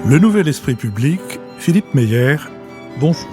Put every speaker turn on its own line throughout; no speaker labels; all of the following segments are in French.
Le Nouvel Esprit Public, Philippe Meyer, bonjour.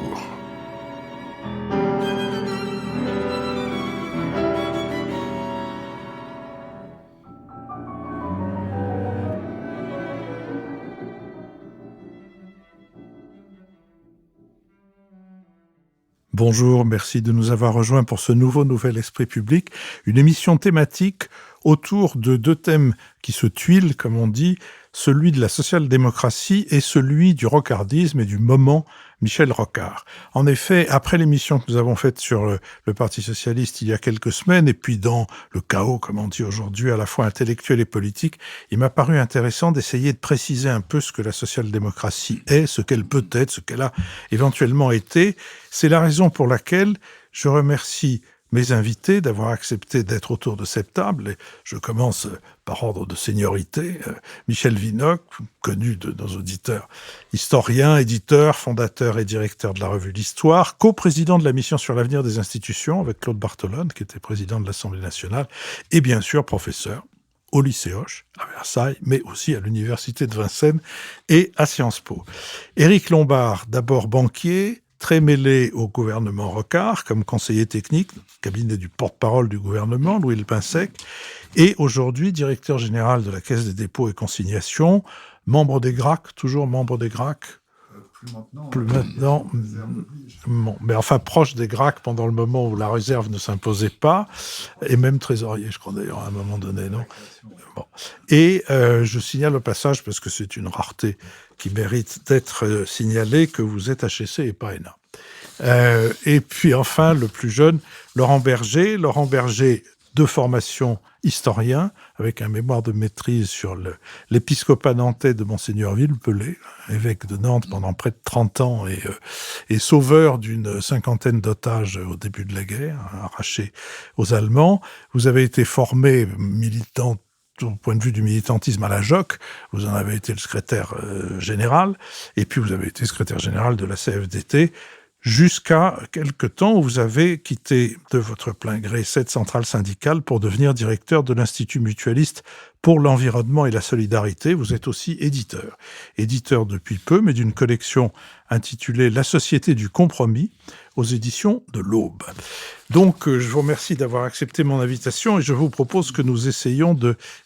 Bonjour, merci de nous avoir rejoints pour ce nouveau Nouvel Esprit Public, une émission thématique autour de deux thèmes qui se tuilent, comme on dit, celui de la social-démocratie et celui du rocardisme et du moment Michel Rocard. En effet, après l'émission que nous avons faite sur le Parti socialiste il y a quelques semaines, et puis dans le chaos, comme on dit aujourd'hui, à la fois intellectuel et politique, il m'a paru intéressant d'essayer de préciser un peu ce que la social-démocratie est, ce qu'elle peut être, ce qu'elle a éventuellement été. C'est la raison pour laquelle je remercie mes invités d'avoir accepté d'être autour de cette table. Et je commence par ordre de seniorité. Michel Vinocq, connu de nos auditeurs, historien, éditeur, fondateur et directeur de la revue L'Histoire, coprésident de la mission sur l'avenir des institutions avec Claude Bartholone, qui était président de l'Assemblée nationale, et bien sûr professeur au lycée Hoche, à Versailles, mais aussi à l'université de Vincennes et à Sciences Po. Éric Lombard, d'abord banquier, très mêlé au gouvernement Rocard, comme conseiller technique, cabinet du porte-parole du gouvernement, Louis Le Pinsec, et aujourd'hui directeur général de la Caisse des dépôts et consignations, membre des GRAC, toujours membre des GRAC. Plus maintenant. Bon, mais enfin proche des GRAC pendant le moment où la réserve ne s'imposait pas, et même trésorier, je crois d'ailleurs, à un moment donné, non ? Bon. Et je signale au passage, parce que c'est une rareté qui mérite d'être signalée, que vous êtes HEC et pas ENA. Et puis enfin, le plus jeune, Laurent Berger, de formation historien, avec un mémoire de maîtrise sur l'épiscopat nantais de Monseigneur Villepelé, évêque de Nantes pendant près de 30 ans et sauveur d'une cinquantaine d'otages au début de la guerre, arrachés aux Allemands. Vous avez été formé militant au point de vue du militantisme à la JOC, vous en avez été le secrétaire général, et puis vous avez été secrétaire général de la CFDT, jusqu'à quelque temps où vous avez quitté de votre plein gré cette centrale syndicale pour devenir directeur de l'Institut mutualiste pour l'environnement et la solidarité. Vous êtes aussi éditeur. Éditeur depuis peu, mais d'une collection intitulée « La Société du Compromis » aux éditions de l'Aube. Donc, je vous remercie d'avoir accepté mon invitation et je vous propose que nous essayions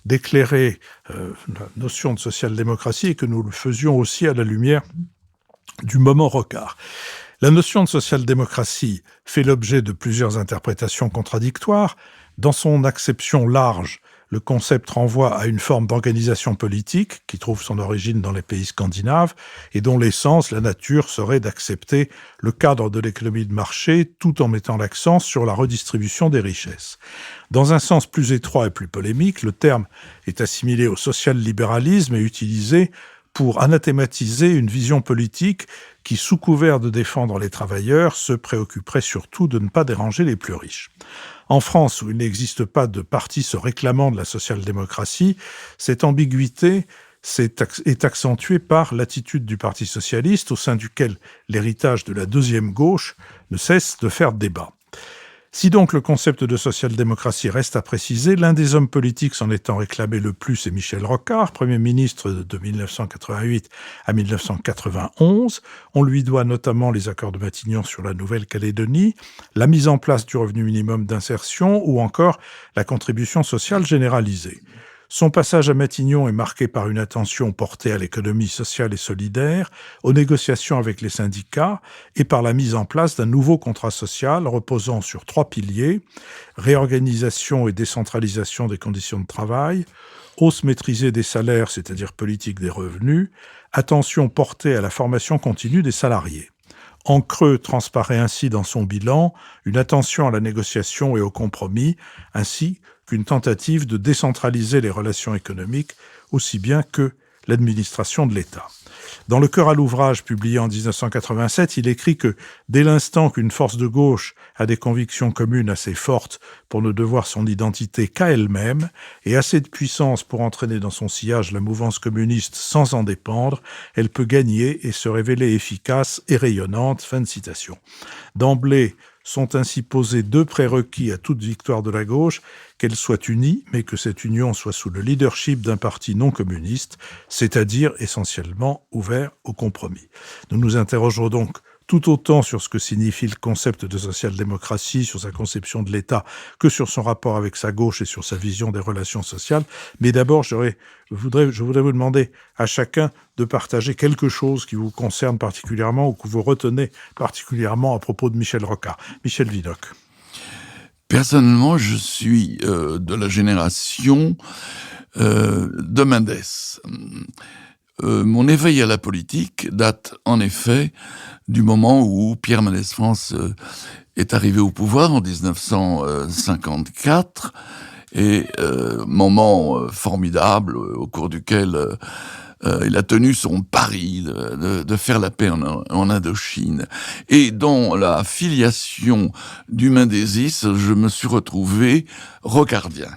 d'éclairer la notion de social-démocratie et que nous le faisions aussi à la lumière du moment Rocard. La notion de social-démocratie fait l'objet de plusieurs interprétations contradictoires. Dans son acception large, le concept renvoie à une forme d'organisation politique qui trouve son origine dans les pays scandinaves et dont l'essence, la nature, serait d'accepter le cadre de l'économie de marché tout en mettant l'accent sur la redistribution des richesses. Dans un sens plus étroit et plus polémique, le terme est assimilé au social-libéralisme et utilisé pour anathématiser une vision politique qui, sous couvert de défendre les travailleurs, se préoccuperait surtout de ne pas déranger les plus riches. En France, où il n'existe pas de parti se réclamant de la social-démocratie, cette ambiguïté est accentuée par l'attitude du Parti socialiste, au sein duquel l'héritage de la deuxième gauche ne cesse de faire débat. Si donc le concept de social-démocratie reste à préciser, l'un des hommes politiques s'en étant réclamé le plus est Michel Rocard, Premier ministre de 1988 à 1991. On lui doit notamment les accords de Matignon sur la Nouvelle-Calédonie, la mise en place du revenu minimum d'insertion ou encore la contribution sociale généralisée. Son passage à Matignon est marqué par une attention portée à l'économie sociale et solidaire, aux négociations avec les syndicats et par la mise en place d'un nouveau contrat social reposant sur 3 piliers, réorganisation et décentralisation des conditions de travail, hausse maîtrisée des salaires, c'est-à-dire politique des revenus, attention portée à la formation continue des salariés. En creux transparaît ainsi dans son bilan une attention à la négociation et au compromis, ainsi qu'une tentative de décentraliser les relations économiques aussi bien que l'administration de l'État. Dans Le Cœur à l'ouvrage, publié en 1987, il écrit que dès l'instant qu'une force de gauche a des convictions communes assez fortes pour ne devoir son identité qu'à elle-même et assez de puissance pour entraîner dans son sillage la mouvance communiste sans en dépendre, elle peut gagner et se révéler efficace et rayonnante. Fin de citation. D'emblée, sont ainsi posés 2 prérequis à toute victoire de la gauche, qu'elle soit unie, mais que cette union soit sous le leadership d'un parti non communiste, c'est-à-dire essentiellement ouvert au compromis. Nous nous interrogerons donc tout autant sur ce que signifie le concept de social-démocratie, sur sa conception de l'État, que sur son rapport avec sa gauche et sur sa vision des relations sociales. Mais d'abord, je voudrais vous demander à chacun de partager quelque chose qui vous concerne particulièrement ou que vous retenez particulièrement à propos de Michel Rocard. Michel Vidocq.
Personnellement, je suis de la génération de Mendès. Mon éveil à la politique date en effet du moment où Pierre Mendès France est arrivé au pouvoir en 1954, et moment formidable au cours duquel il a tenu son pari de faire la paix en Indochine. Et dans la filiation du mendésisme, je me suis retrouvé rocardien.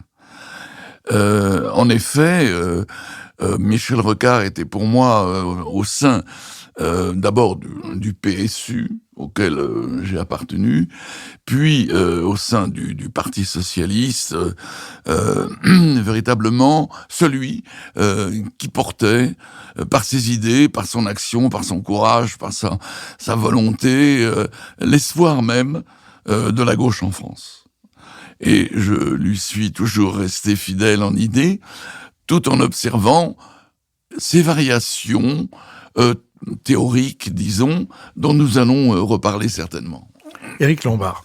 En effet, Michel Rocard était pour moi au sein d'abord du PSU, auquel j'ai appartenu, puis au sein du Parti socialiste, véritablement celui qui portait, par ses idées, par son action, par son courage, par sa volonté, l'espoir même de la gauche en France. Et je lui suis toujours resté fidèle en idée, tout en observant ces variations théoriques, disons, dont nous allons reparler certainement.
Éric Lombard.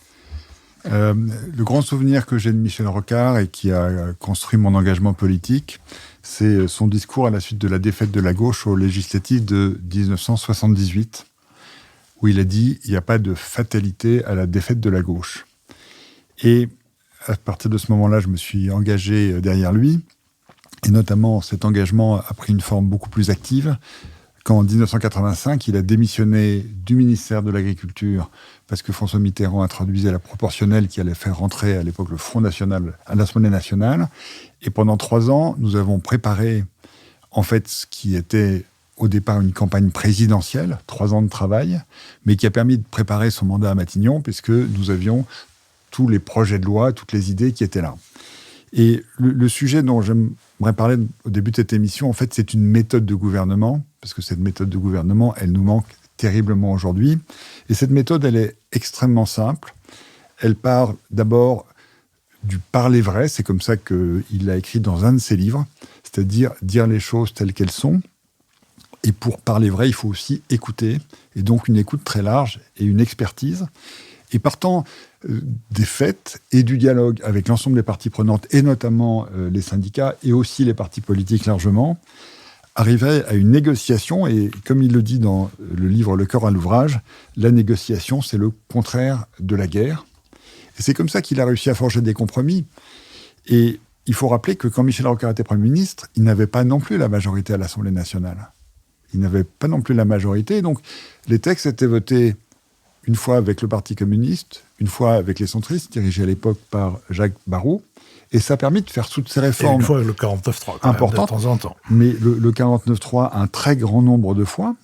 Le grand souvenir que j'ai de Michel Rocard et qui a construit mon engagement politique, c'est son discours à la suite de la défaite de la gauche aux législatives de 1978, où il a dit « il n'y a pas de fatalité à la défaite de la gauche ». Et à partir de ce moment-là, je me suis engagé derrière lui, et notamment cet engagement a pris une forme beaucoup plus active, quand en 1985, il a démissionné du ministère de l'Agriculture parce que François Mitterrand introduisait la proportionnelle qui allait faire rentrer à l'époque le Front National à l'Assemblée nationale. Et pendant 3 ans, nous avons préparé en fait ce qui était au départ une campagne présidentielle, 3 ans de travail, mais qui a permis de préparer son mandat à Matignon puisque nous avions tous les projets de loi, toutes les idées qui étaient là. Et le sujet dont j'aimerais parler au début de cette émission, en fait, c'est une méthode de gouvernement, parce que cette méthode de gouvernement, elle nous manque terriblement aujourd'hui. Et cette méthode, elle est extrêmement simple. Elle part d'abord du parler vrai, c'est comme ça qu'il l'a écrit dans un de ses livres, c'est-à-dire dire les choses telles qu'elles sont. Et pour parler vrai, il faut aussi écouter, et donc une écoute très large et une expertise. Et partant des faits et du dialogue avec l'ensemble des parties prenantes, et notamment les syndicats, et aussi les partis politiques largement, arriver à une négociation, et comme il le dit dans le livre Le cœur à l'ouvrage, la négociation, c'est le contraire de la guerre. Et c'est comme ça qu'il a réussi à forger des compromis. Et il faut rappeler que quand Michel Rocard était Premier ministre, il n'avait pas non plus la majorité à l'Assemblée nationale. Il n'avait pas non plus la majorité, donc les textes étaient votés une fois avec le Parti communiste, une fois avec les centristes, dirigés à l'époque par Jacques Barrot, et ça a permis de faire toutes ces réformes. Et
une fois avec le 49.3, importantes de temps en temps.
Mais le 49.3, un très grand nombre de fois.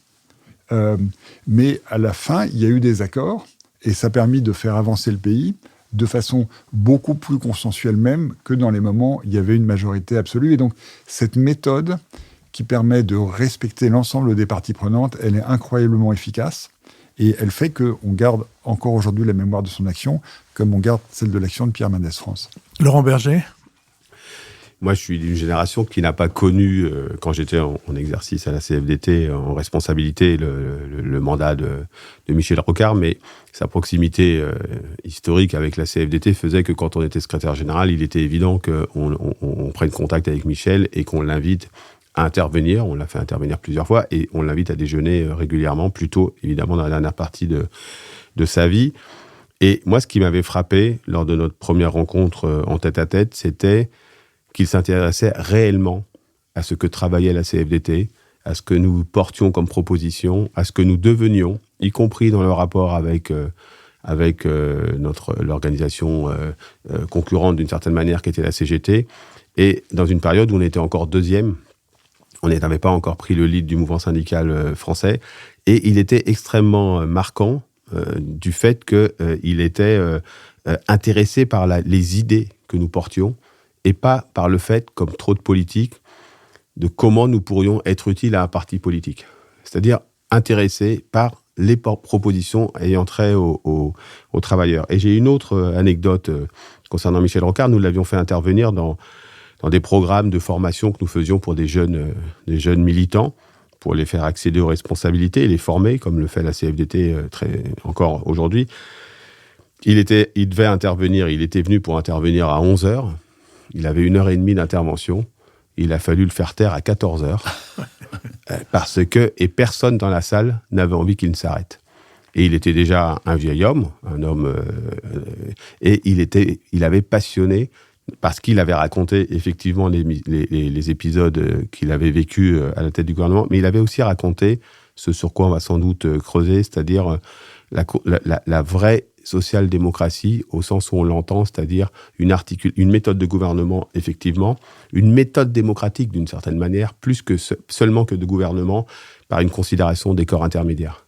Mais à la fin, il y a eu des accords, et ça a permis de faire avancer le pays de façon beaucoup plus consensuelle même que dans les moments où il y avait une majorité absolue. Et donc, cette méthode qui permet de respecter l'ensemble des parties prenantes, elle est incroyablement efficace. Et elle fait qu'on garde encore aujourd'hui la mémoire de son action, comme on garde celle de l'action de Pierre Mendès France.
Laurent Berger.
Moi, je suis d'une génération qui n'a pas connu, quand j'étais en exercice à la CFDT, en responsabilité, le mandat de Michel Rocard, mais sa proximité historique avec la CFDT faisait que quand on était secrétaire général, il était évident qu'on prenne contact avec Michel et qu'on l'invite à intervenir. On l'a fait intervenir plusieurs fois et on l'invite à déjeuner régulièrement, plutôt évidemment dans la dernière partie de sa vie. Et moi, ce qui m'avait frappé lors de notre première rencontre en tête-à-tête, c'était qu'il s'intéressait réellement à ce que travaillait la CFDT, à ce que nous portions comme proposition, à ce que nous devenions, y compris dans le rapport avec l'organisation concurrente d'une certaine manière qui était la CGT, et dans une période où on était encore deuxième. On n'avait pas encore pris le lead du mouvement syndical français. Et il était extrêmement marquant du fait qu'il était intéressé par les idées que nous portions et pas par le fait, comme trop de politiques, de comment nous pourrions être utiles à un parti politique. C'est-à-dire intéressé par les propositions ayant trait aux travailleurs. Et j'ai une autre anecdote concernant Michel Rocard. Nous l'avions fait intervenir dans des programmes de formation que nous faisions pour des jeunes militants, pour les faire accéder aux responsabilités et les former, comme le fait la CFDT encore aujourd'hui. Il devait intervenir, il était venu pour intervenir à 11h. Il avait 1h30 d'intervention. Il a fallu le faire taire à 14h. Et personne dans la salle n'avait envie qu'il ne s'arrête. Et il était déjà un vieil homme, et il avait passionné, parce qu'il avait raconté effectivement les épisodes qu'il avait vécus à la tête du gouvernement, mais il avait aussi raconté ce sur quoi on va sans doute creuser, c'est-à-dire la vraie social-démocratie au sens où on l'entend, c'est-à-dire une méthode de gouvernement, effectivement, une méthode démocratique d'une certaine manière, plus que seulement que de gouvernement par une considération des corps intermédiaires.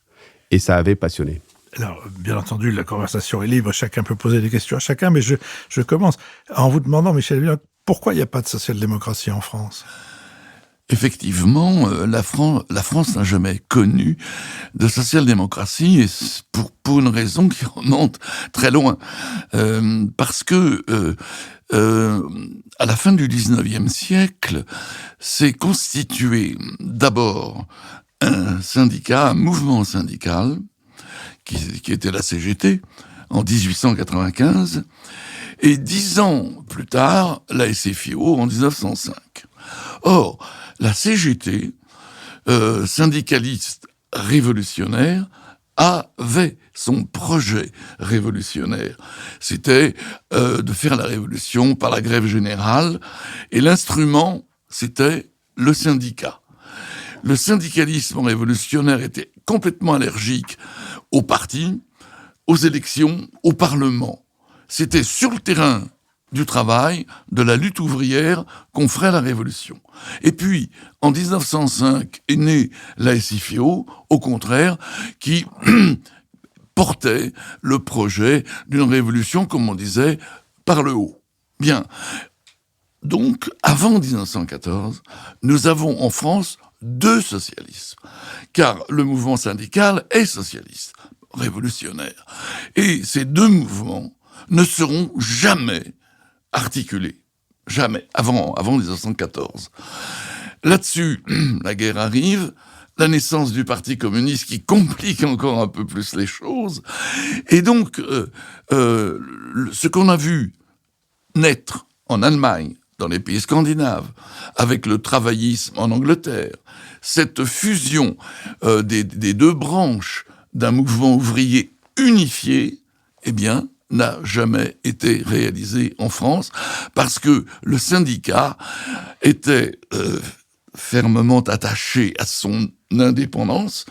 Et ça avait passionné.
Alors, bien entendu, la conversation est libre, chacun peut poser des questions à chacun, mais je commence en vous demandant, Michel Vinocq, pourquoi il n'y a pas de social-démocratie en France ?
Effectivement, la France n'a jamais connu de social-démocratie, et pour une raison qui remonte très loin. Parce que à la fin du XIXe siècle, s'est constitué d'abord un syndicat, un mouvement syndical, qui était la CGT, en 1895, et 10 ans plus tard, la SFIO en 1905. Or, la CGT, syndicaliste révolutionnaire, avait son projet révolutionnaire. C'était de faire la révolution par la grève générale, et l'instrument, c'était le syndicat. Le syndicalisme révolutionnaire était complètement allergique aux partis, aux élections, au Parlement. C'était sur le terrain du travail, de la lutte ouvrière, qu'on ferait la révolution. Et puis, en 1905, est née la SFIO, au contraire, qui portait le projet d'une révolution, comme on disait, par le haut. Bien. Donc, avant 1914, nous avons en France 2 socialismes, car le mouvement syndical est socialiste, révolutionnaire. Et ces 2 mouvements ne seront jamais articulés. Jamais. Avant 1914. Là-dessus, la guerre arrive, la naissance du Parti communiste qui complique encore un peu plus les choses. Et donc, ce qu'on a vu naître en Allemagne, dans les pays scandinaves, avec le travaillisme en Angleterre, cette fusion des 2 branches d'un mouvement ouvrier unifié, eh bien, n'a jamais été réalisé en France, parce que le syndicat était fermement attaché à son indépendance.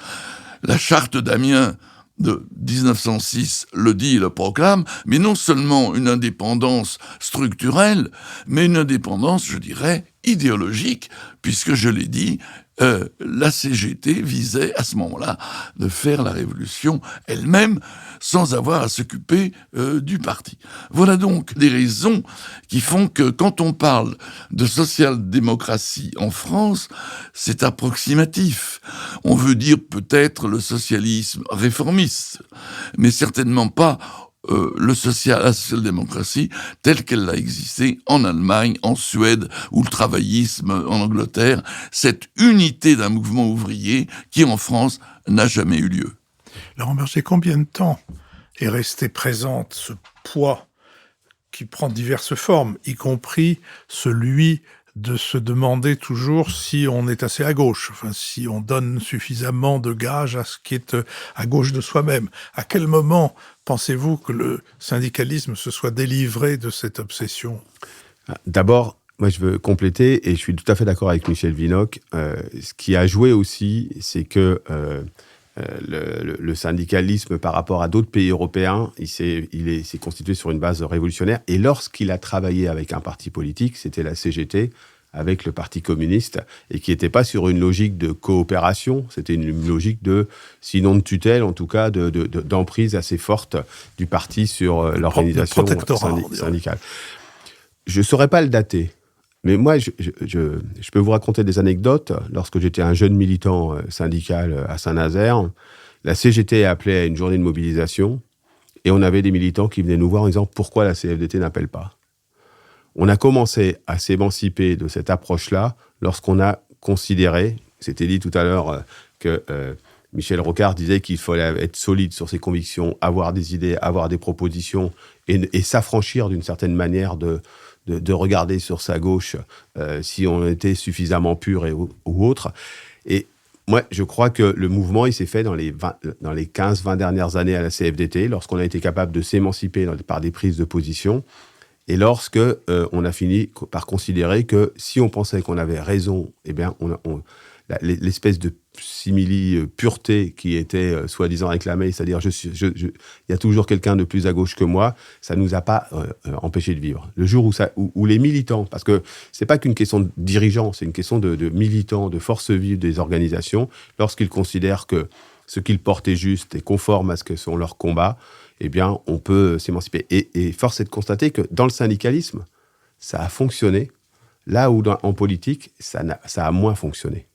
La charte d'Amiens de 1906 le dit et le proclame, mais non seulement une indépendance structurelle, mais une indépendance, je dirais, idéologique, puisque, je l'ai dit, la CGT visait à ce moment-là de faire la révolution elle-même sans avoir à s'occuper du parti. Voilà donc des raisons qui font que quand on parle de social-démocratie en France, c'est approximatif. On veut dire peut-être le socialisme réformiste, mais certainement pas la social-démocratie telle qu'elle a existé en Allemagne, en Suède, ou le travaillisme en Angleterre, cette unité d'un mouvement ouvrier qui, en France, n'a jamais eu lieu.
Laurent Berger, combien de temps est resté présente ce poids qui prend diverses formes, y compris celui de se demander toujours si on est assez à gauche, enfin, si on donne suffisamment de gages à ce qui est à gauche de soi-même. À quel moment pensez-vous que le syndicalisme se soit délivré de cette obsession ?
D'abord, moi je veux compléter, et je suis tout à fait d'accord avec Michel Vinocq, ce qui a joué aussi, c'est que le syndicalisme par rapport à d'autres pays européens, il s'est constitué sur une base révolutionnaire, et lorsqu'il a travaillé avec un parti politique, c'était la CGT, avec le Parti communiste et qui n'était pas sur une logique de coopération, c'était une logique de, sinon de tutelle, en tout cas d'emprise assez forte du parti sur l'organisation syndicale. Je ne saurais pas le dater, mais moi, je peux vous raconter des anecdotes. Lorsque j'étais un jeune militant syndical à Saint-Nazaire, la CGT appelait à une journée de mobilisation et on avait des militants qui venaient nous voir en disant « Pourquoi la CFDT n'appelle pas ?» On a commencé à s'émanciper de cette approche-là lorsqu'on a considéré, c'était dit tout à l'heure que Michel Rocard disait qu'il fallait être solide sur ses convictions, avoir des idées, avoir des propositions et s'affranchir d'une certaine manière de regarder sur sa gauche si on était suffisamment pur ou autre. Et moi, je crois que le mouvement, il s'est fait dans les 15-20 dernières années à la CFDT, lorsqu'on a été capable de s'émanciper par des prises de position. Et lorsque on a fini par considérer que si on pensait qu'on avait raison, eh bien, l'espèce de simili-pureté qui était soi-disant réclamée, c'est-à-dire il y a toujours quelqu'un de plus à gauche que moi, ça ne nous a pas empêché de vivre. Le jour où les militants, parce que c'est pas qu'une question de dirigeants, c'est une question de militants, de force vive des organisations, lorsqu'ils considèrent que ce qu'ils portent est juste et conforme à ce que sont leurs combats, eh bien, on peut s'émanciper. Et force est de constater que dans le syndicalisme, ça a fonctionné, là où en politique, ça a moins fonctionné.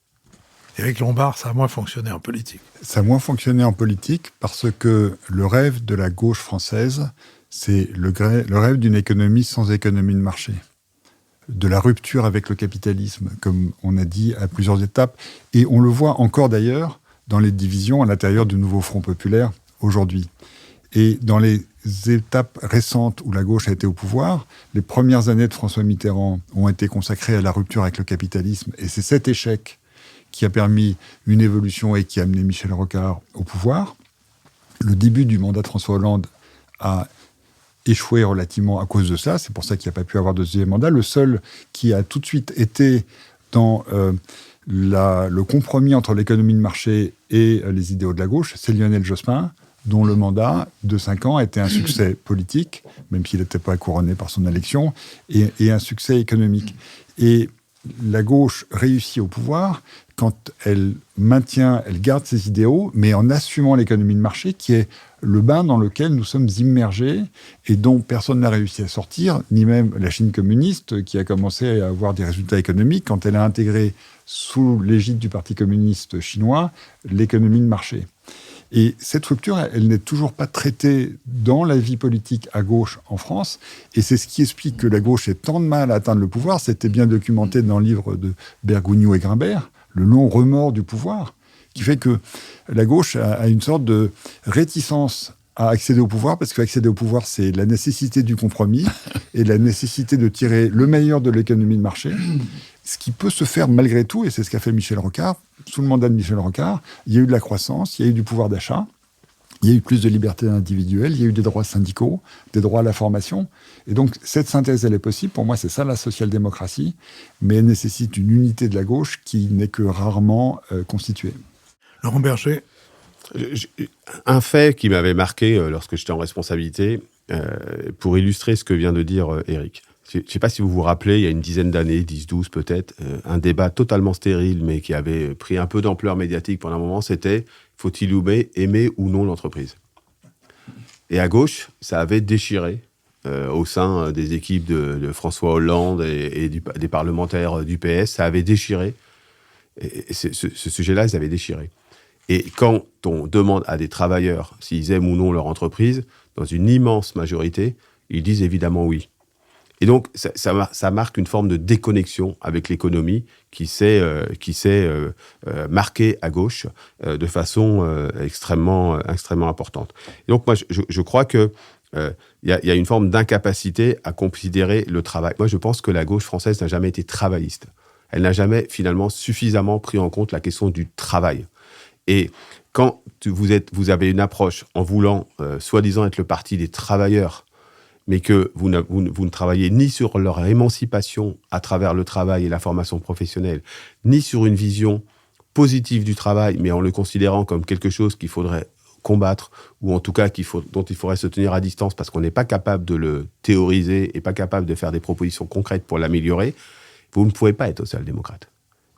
Éric Lombard, ça a moins fonctionné en politique.
Ça a moins fonctionné en politique parce que le rêve de la gauche française, c'est le rêve d'une économie sans économie de marché, de la rupture avec le capitalisme, comme on a dit à plusieurs étapes. Et on le voit encore d'ailleurs dans les divisions à l'intérieur du nouveau Front populaire aujourd'hui. Et dans les étapes récentes où la gauche a été au pouvoir, les premières années de François Mitterrand ont été consacrées à la rupture avec le capitalisme. Et c'est cet échec qui a permis une évolution et qui a amené Michel Rocard au pouvoir. Le début du mandat de François Hollande a échoué relativement à cause de ça. C'est pour ça qu'il n'y a pas pu avoir de deuxième mandat. Le seul qui a tout de suite été dans le compromis entre l'économie de marché et les idéaux de la gauche, c'est Lionel Jospin, dont le mandat de 5 ans a été un succès politique, même s'il n'était pas couronné par son élection, et un succès économique. Et la gauche réussit au pouvoir quand elle garde ses idéaux, mais en assumant l'économie de marché, qui est le bain dans lequel nous sommes immergés et dont personne n'a réussi à sortir, ni même la Chine communiste, qui a commencé à avoir des résultats économiques quand elle a intégré, sous l'égide du Parti communiste chinois, l'économie de marché. Et cette rupture, elle n'est toujours pas traitée dans la vie politique à gauche en France. Et c'est ce qui explique que la gauche ait tant de mal à atteindre le pouvoir. C'était bien documenté dans le livre de Bergogneau et Grimbert, Le long remords du pouvoir, qui fait que la gauche a une sorte de réticence à accéder au pouvoir, parce qu'accéder au pouvoir, c'est la nécessité du compromis et la nécessité de tirer le meilleur de l'économie de marché. Ce qui peut se faire malgré tout, et c'est ce qu'a fait Michel Rocard. Sous le mandat de Michel Rocard, il y a eu de la croissance, il y a eu du pouvoir d'achat, il y a eu plus de liberté individuelle, il y a eu des droits syndicaux, des droits à la formation. Et donc, cette synthèse, elle est possible. Pour moi, c'est ça la social-démocratie, mais elle nécessite une unité de la gauche qui n'est que rarement constituée.
Laurent Berger.
Un fait qui m'avait marqué lorsque j'étais en responsabilité, pour illustrer ce que vient de dire Éric. Je ne sais pas si vous vous rappelez, il y a une dizaine d'années, 10-12 peut-être, un débat totalement stérile, mais qui avait pris un peu d'ampleur médiatique pendant un moment, c'était « faut-il aimer ou non l'entreprise ?» Et à gauche, ça avait déchiré au sein des équipes de François Hollande et des parlementaires du PS, ça avait déchiré. Et ce sujet-là, ils avaient déchiré. Et quand on demande à des travailleurs s'ils aiment ou non leur entreprise, dans une immense majorité, ils disent évidemment oui. Et donc, ça marque une forme de déconnexion avec l'économie qui s'est marquée à gauche de façon extrêmement importante. Et donc, moi, je crois que y a une forme d'incapacité à considérer le travail. Moi, je pense que la gauche française n'a jamais été travailliste. Elle n'a jamais, finalement, suffisamment pris en compte la question du travail. Et quand vous avez une approche en voulant, soi-disant, être le parti des travailleurs, mais que vous ne travaillez ni sur leur émancipation à travers le travail et la formation professionnelle, ni sur une vision positive du travail, mais en le considérant comme quelque chose qu'il faudrait combattre, ou en tout cas dont il faudrait se tenir à distance parce qu'on n'est pas capable de le théoriser et pas capable de faire des propositions concrètes pour l'améliorer, vous ne pouvez pas être social-démocrate.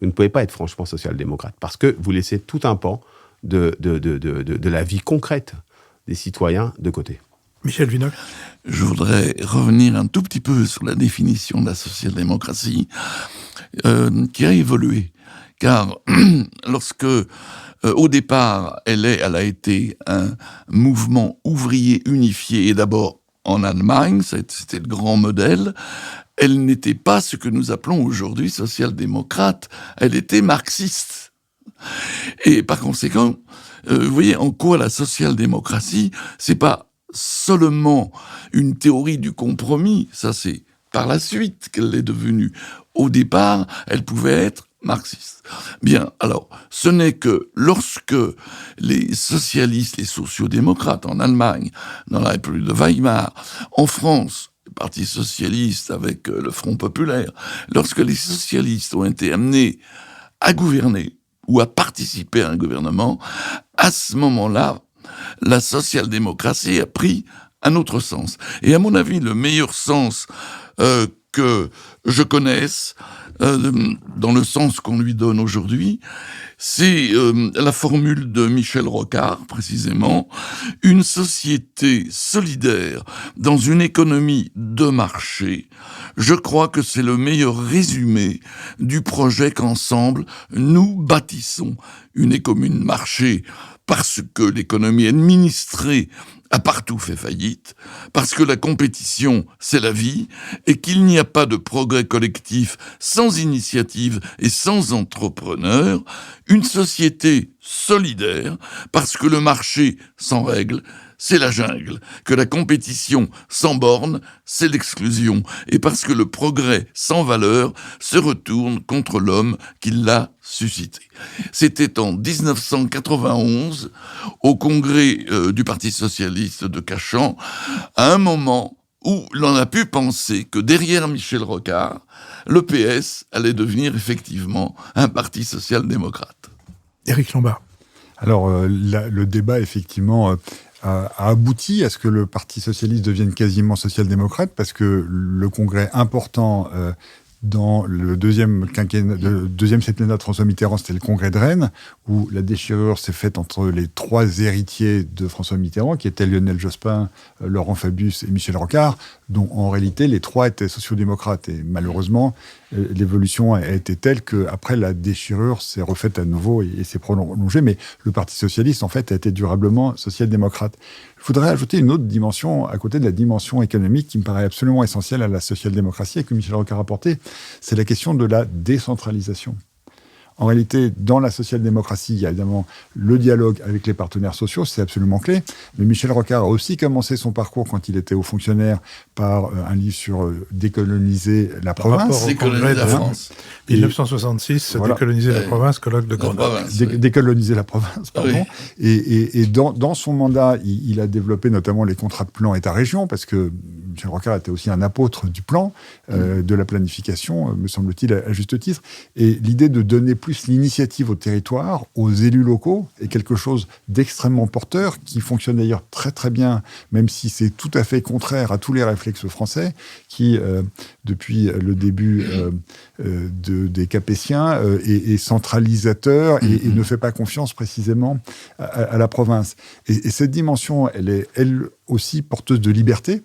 Vous ne pouvez pas être franchement social-démocrate parce que vous laissez tout un pan de la vie concrète des citoyens de côté.
Michel Vinocq.
Je voudrais revenir un tout petit peu sur la définition de la social-démocratie qui a évolué. Car lorsque, au départ, elle a été un mouvement ouvrier unifié, et d'abord en Allemagne, c'était le grand modèle, elle n'était pas ce que nous appelons aujourd'hui social-démocrate, elle était marxiste. Et par conséquent, vous voyez en quoi la social-démocratie, c'est pas seulement une théorie du compromis, ça c'est par la suite qu'elle est devenue. Au départ, elle pouvait être marxiste. Bien, alors, ce n'est que lorsque les socialistes, les sociodémocrates en Allemagne, dans la République de Weimar, en France, le Parti socialiste avec le Front populaire, lorsque les socialistes ont été amenés à gouverner ou à participer à un gouvernement, à ce moment-là, la social-démocratie a pris un autre sens. Et à mon avis, le meilleur sens que je connaisse, dans le sens qu'on lui donne aujourd'hui, c'est la formule de Michel Rocard, précisément, une société solidaire dans une économie de marché. Je crois que c'est le meilleur résumé du projet qu'ensemble nous bâtissons. Une économie de marché parce que l'économie administrée a partout fait faillite, parce que la compétition, c'est la vie, et qu'il n'y a pas de progrès collectif sans initiative et sans entrepreneurs, une société solidaire, parce que le marché sans règles, c'est la jungle, que la compétition sans bornes, c'est l'exclusion, et parce que le progrès sans valeur se retourne contre l'homme qui l'a suscité. C'était en 1991, au congrès du Parti socialiste de Cachan, à un moment où l'on a pu penser que derrière Michel Rocard, le PS allait devenir effectivement un parti social-démocrate.
Éric Lombard.
Alors, le débat, effectivement, a abouti à ce que le Parti socialiste devienne quasiment social-démocrate, parce que le congrès important dans le deuxième septennat de François Mitterrand, c'était le congrès de Rennes, où la déchirure s'est faite entre les trois héritiers de François Mitterrand, qui étaient Lionel Jospin, Laurent Fabius et Michel Rocard, dont en réalité les trois étaient sociodémocrates. Et malheureusement, l'évolution a été telle qu'après la déchirure s'est refaite à nouveau et s'est prolongée, mais le Parti socialiste en fait a été durablement social-démocrate. Je voudrais ajouter une autre dimension à côté de la dimension économique qui me paraît absolument essentielle à la social-démocratie et que Michel Rocard a portée, c'est la question de la décentralisation. En réalité, dans la social-démocratie, il y a évidemment le dialogue avec les partenaires sociaux, c'est absolument clé. Mais Michel Rocard a aussi commencé son parcours quand il était haut fonctionnaire par un livre sur décoloniser la province.
Décoloniser la France.
1966, voilà. Décoloniser la province, colloque de Grenoble.
Décoloniser la province, pardon. Oui. Et dans son mandat, il a développé notamment les contrats de plan État-région, parce que Michel Rocard était aussi un apôtre du plan, de la planification, me semble-t-il, à juste titre. Et l'idée de donner plus l'initiative au territoire, aux élus locaux, est quelque chose d'extrêmement porteur, qui fonctionne d'ailleurs très très bien, même si c'est tout à fait contraire à tous les réflexes français, qui, depuis le début des Capétiens, est centralisateur et ne fait pas confiance précisément à la province. Et cette dimension, elle est elle aussi porteuse de liberté,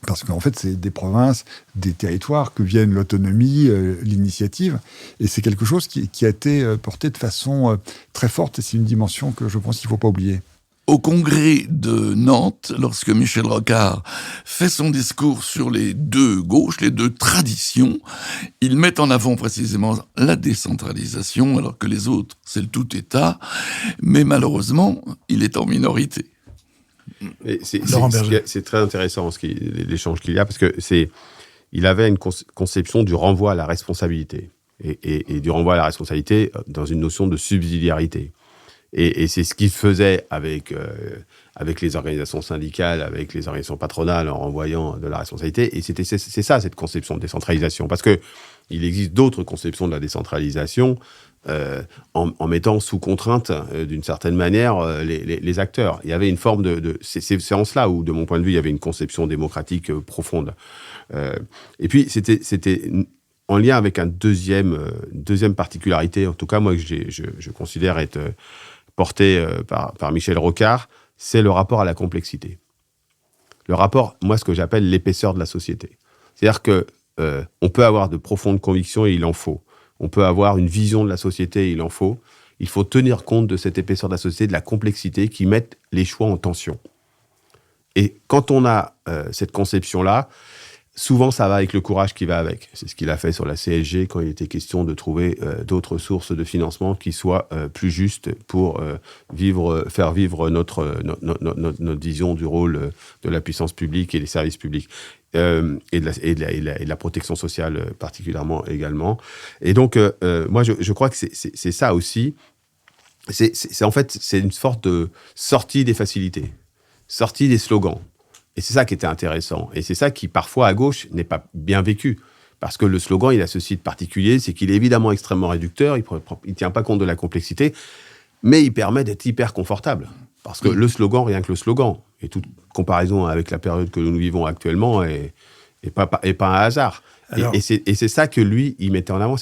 parce qu'en fait, c'est des provinces, des territoires que viennent l'autonomie, l'initiative. Et c'est quelque chose qui a été porté de façon très forte. Et c'est une dimension que je pense qu'il ne faut pas oublier.
Au congrès de Nantes, lorsque Michel Rocard fait son discours sur les deux gauches, les deux traditions, il met en avant précisément la décentralisation, alors que les autres, c'est le tout État. Mais malheureusement, il est en minorité.
C'est très intéressant l'échange qu'il y a, parce que il avait une conception du renvoi à la responsabilité et du renvoi à la responsabilité dans une notion de subsidiarité. Et c'est ce qu'il faisait avec les organisations syndicales, avec les organisations patronales, en renvoyant de la responsabilité. Et c'est ça, cette conception de décentralisation. Parce qu'il existe d'autres conceptions de la décentralisation en mettant sous contrainte, d'une certaine manière, les acteurs. Il y avait une forme c'est en cela où, de mon point de vue, il y avait une conception démocratique profonde. Et puis, c'était en lien avec une deuxième particularité, en tout cas moi que je considère être portée par Michel Rocard, c'est le rapport à la complexité. Le rapport, moi, ce que j'appelle l'épaisseur de la société. C'est-à-dire que on peut avoir de profondes convictions et il en faut. On peut avoir une vision de la société et il en faut. Il faut tenir compte de cette épaisseur de la société, de la complexité qui met les choix en tension. Et quand on a cette conception-là, souvent, ça va avec le courage qui va avec. C'est ce qu'il a fait sur la CSG quand il était question de trouver d'autres sources de financement qui soient plus justes pour faire vivre notre vision du rôle de la puissance publique et des services publics. Et de la protection sociale particulièrement également. Et donc, moi, je crois que c'est ça aussi. En fait, c'est une sorte de sortie des facilités, sortie des slogans. Et c'est ça qui était intéressant. Et c'est ça qui, parfois, à gauche, n'est pas bien vécu. Parce que le slogan, il a ceci de particulier, c'est qu'il est évidemment extrêmement réducteur, il ne tient pas compte de la complexité, mais il permet d'être hyper confortable. Parce que le slogan, rien que le slogan, et toute comparaison avec la période que nous vivons actuellement, est pas un hasard. Alors, et c'est ça que lui, il mettait en avant.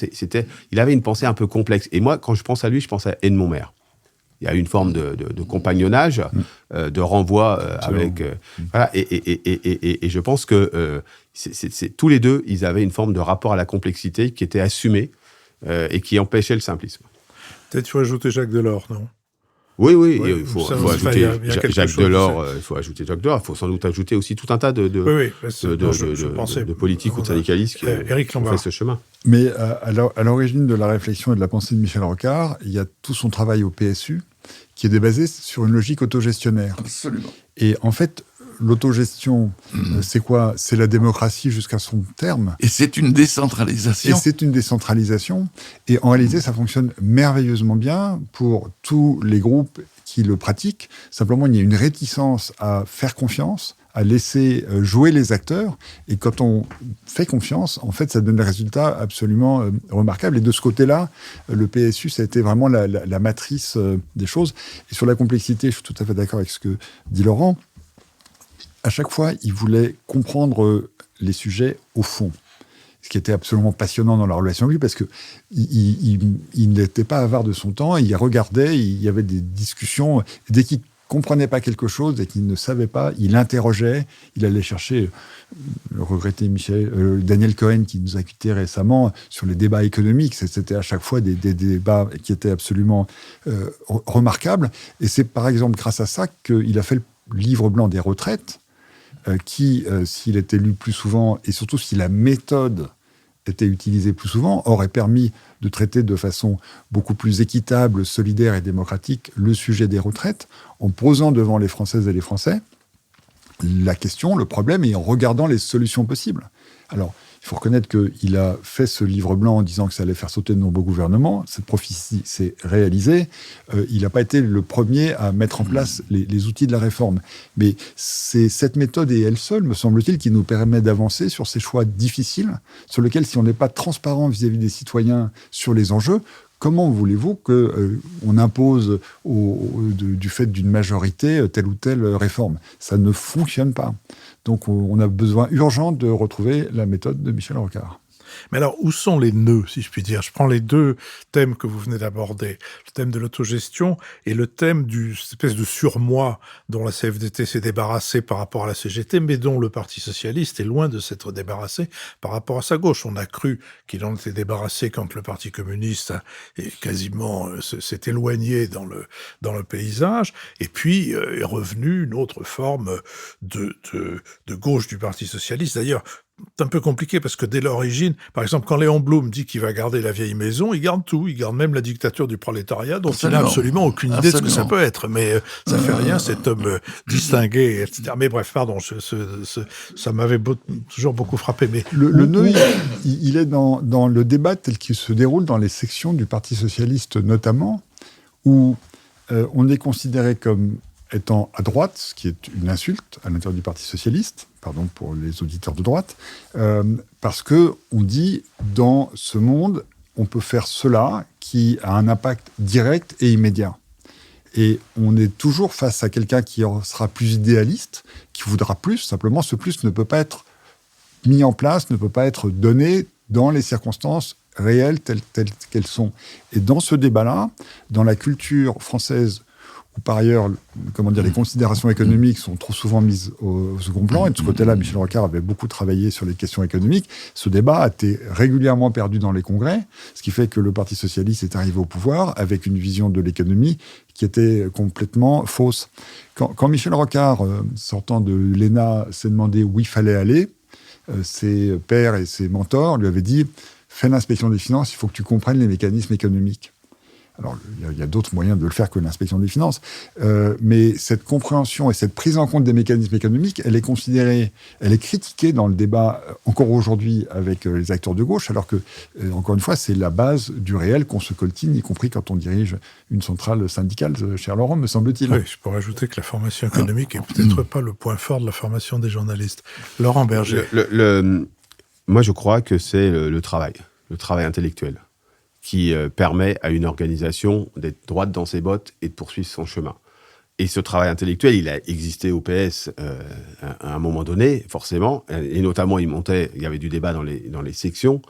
Il avait une pensée un peu complexe. Et moi, quand je pense à lui, je pense à Edmond Maire. Il y a une forme de compagnonnage, de renvoi avec... voilà, et je pense que tous les deux, ils avaient une forme de rapport à la complexité qui était assumée et qui empêchait le simplisme.
Peut-être qu'il faut ajouter Jacques Delors, non ?
Oui,
Ouais,
il faut ajouter Jacques Delors, il faut ajouter Jacques Delors, il faut sans doute ajouter aussi tout un tas de politiques ou de syndicalistes qui ont fait ce chemin.
Mais à l'origine de la réflexion et de la pensée de Michel Rocard, il y a tout son travail au PSU qui est basé sur une logique autogestionnaire.
Absolument.
Et en fait, l'autogestion, c'est quoi ? C'est la démocratie jusqu'à son terme.
Et c'est une décentralisation.
Et en réalité, ça fonctionne merveilleusement bien pour tous les groupes qui le pratiquent. Simplement, il y a une réticence à faire confiance, à laisser jouer les acteurs. Et quand on fait confiance, en fait, ça donne des résultats absolument remarquables. Et de ce côté-là, le PSU, ça a été vraiment la matrice des choses. Et sur la complexité, je suis tout à fait d'accord avec ce que dit Laurent. À chaque fois, il voulait comprendre les sujets au fond. Ce qui était absolument passionnant dans la relation avec lui, parce qu'il n'était pas avare de son temps, il regardait, il y avait des discussions. Dès qu'il ne comprenait pas quelque chose, dès qu'il ne savait pas, il interrogeait, il allait chercher le regretté Daniel Cohen, qui nous a quittés récemment, sur les débats économiques. C'était à chaque fois des débats qui étaient absolument remarquables. Et c'est par exemple grâce à ça qu'il a fait le livre blanc des retraites, qui, s'il était lu plus souvent, et surtout si la méthode était utilisée plus souvent, aurait permis de traiter de façon beaucoup plus équitable, solidaire et démocratique le sujet des retraites, en posant devant les Françaises et les Français la question, le problème, et en regardant les solutions possibles. Alors, il faut reconnaître qu'il a fait ce livre blanc en disant que ça allait faire sauter de nombreux gouvernements. Cette prophétie s'est réalisée. Il n'a pas été le premier à mettre en place les outils de la réforme. Mais c'est cette méthode et elle seule, me semble-t-il, qui nous permet d'avancer sur ces choix difficiles, sur lesquels, si on n'est pas transparent vis-à-vis des citoyens sur les enjeux, comment voulez-vous qu'on impose du fait d'une majorité telle ou telle réforme ? Ça ne fonctionne pas. Donc on a besoin urgent de retrouver la méthode de Michel Rocard.
Mais alors, où sont les nœuds, si je puis dire ? Je prends les deux thèmes que vous venez d'aborder, le thème de l'autogestion et le thème d'une espèce de surmoi dont la CFDT s'est débarrassée par rapport à la CGT, mais dont le Parti socialiste est loin de s'être débarrassé par rapport à sa gauche. On a cru qu'il en était débarrassé quand le Parti communiste quasiment s'est éloigné dans le paysage, et puis est revenu une autre forme de gauche du Parti socialiste. D'ailleurs, c'est un peu compliqué parce que dès l'origine, par exemple, quand Léon Blum dit qu'il va garder la vieille maison, il garde tout. Il garde même la dictature du prolétariat, dont il n'a absolument aucune idée de ce que ça peut être. Mais ça fait rien, cet homme distingué, etc. Mais bref, pardon, ça m'avait toujours beaucoup frappé. Mais
le nœud, il est dans le débat tel qu'il se déroule dans les sections du Parti socialiste notamment, où on est considéré comme étant à droite, ce qui est une insulte à l'intérieur du Parti socialiste, pardon pour les auditeurs de droite, parce qu'on dit, dans ce monde, on peut faire cela qui a un impact direct et immédiat. Et on est toujours face à quelqu'un qui sera plus idéaliste, qui voudra plus. Simplement, ce plus ne peut pas être mis en place, ne peut pas être donné dans les circonstances réelles telles qu'elles sont. Et dans ce débat-là, dans la culture française, où par ailleurs, les considérations économiques sont trop souvent mises au second plan, et de ce côté-là, Michel Rocard avait beaucoup travaillé sur les questions économiques, ce débat a été régulièrement perdu dans les congrès, ce qui fait que le Parti socialiste est arrivé au pouvoir avec une vision de l'économie qui était complètement fausse. Quand Michel Rocard, sortant de l'ENA, s'est demandé où il fallait aller, ses pairs et ses mentors lui avaient dit « Fais l'inspection des finances, il faut que tu comprennes les mécanismes économiques ». Alors, il y a d'autres moyens de le faire que l'inspection des finances. Mais cette compréhension et cette prise en compte des mécanismes économiques, elle est critiquée dans le débat encore aujourd'hui avec les acteurs de gauche, alors que, encore une fois, c'est la base du réel qu'on se coltine, y compris quand on dirige une centrale syndicale, cher Laurent, me semble-t-il.
Oui, je pourrais ajouter que la formation économique n'est peut-être pas le point fort de la formation des journalistes. Laurent Berger.
Moi, je crois que c'est le travail intellectuel, qui permet à une organisation d'être droite dans ses bottes et de poursuivre son chemin. Et ce travail intellectuel, il a existé au PS à un moment donné, forcément, et notamment il y avait du débat dans les sections,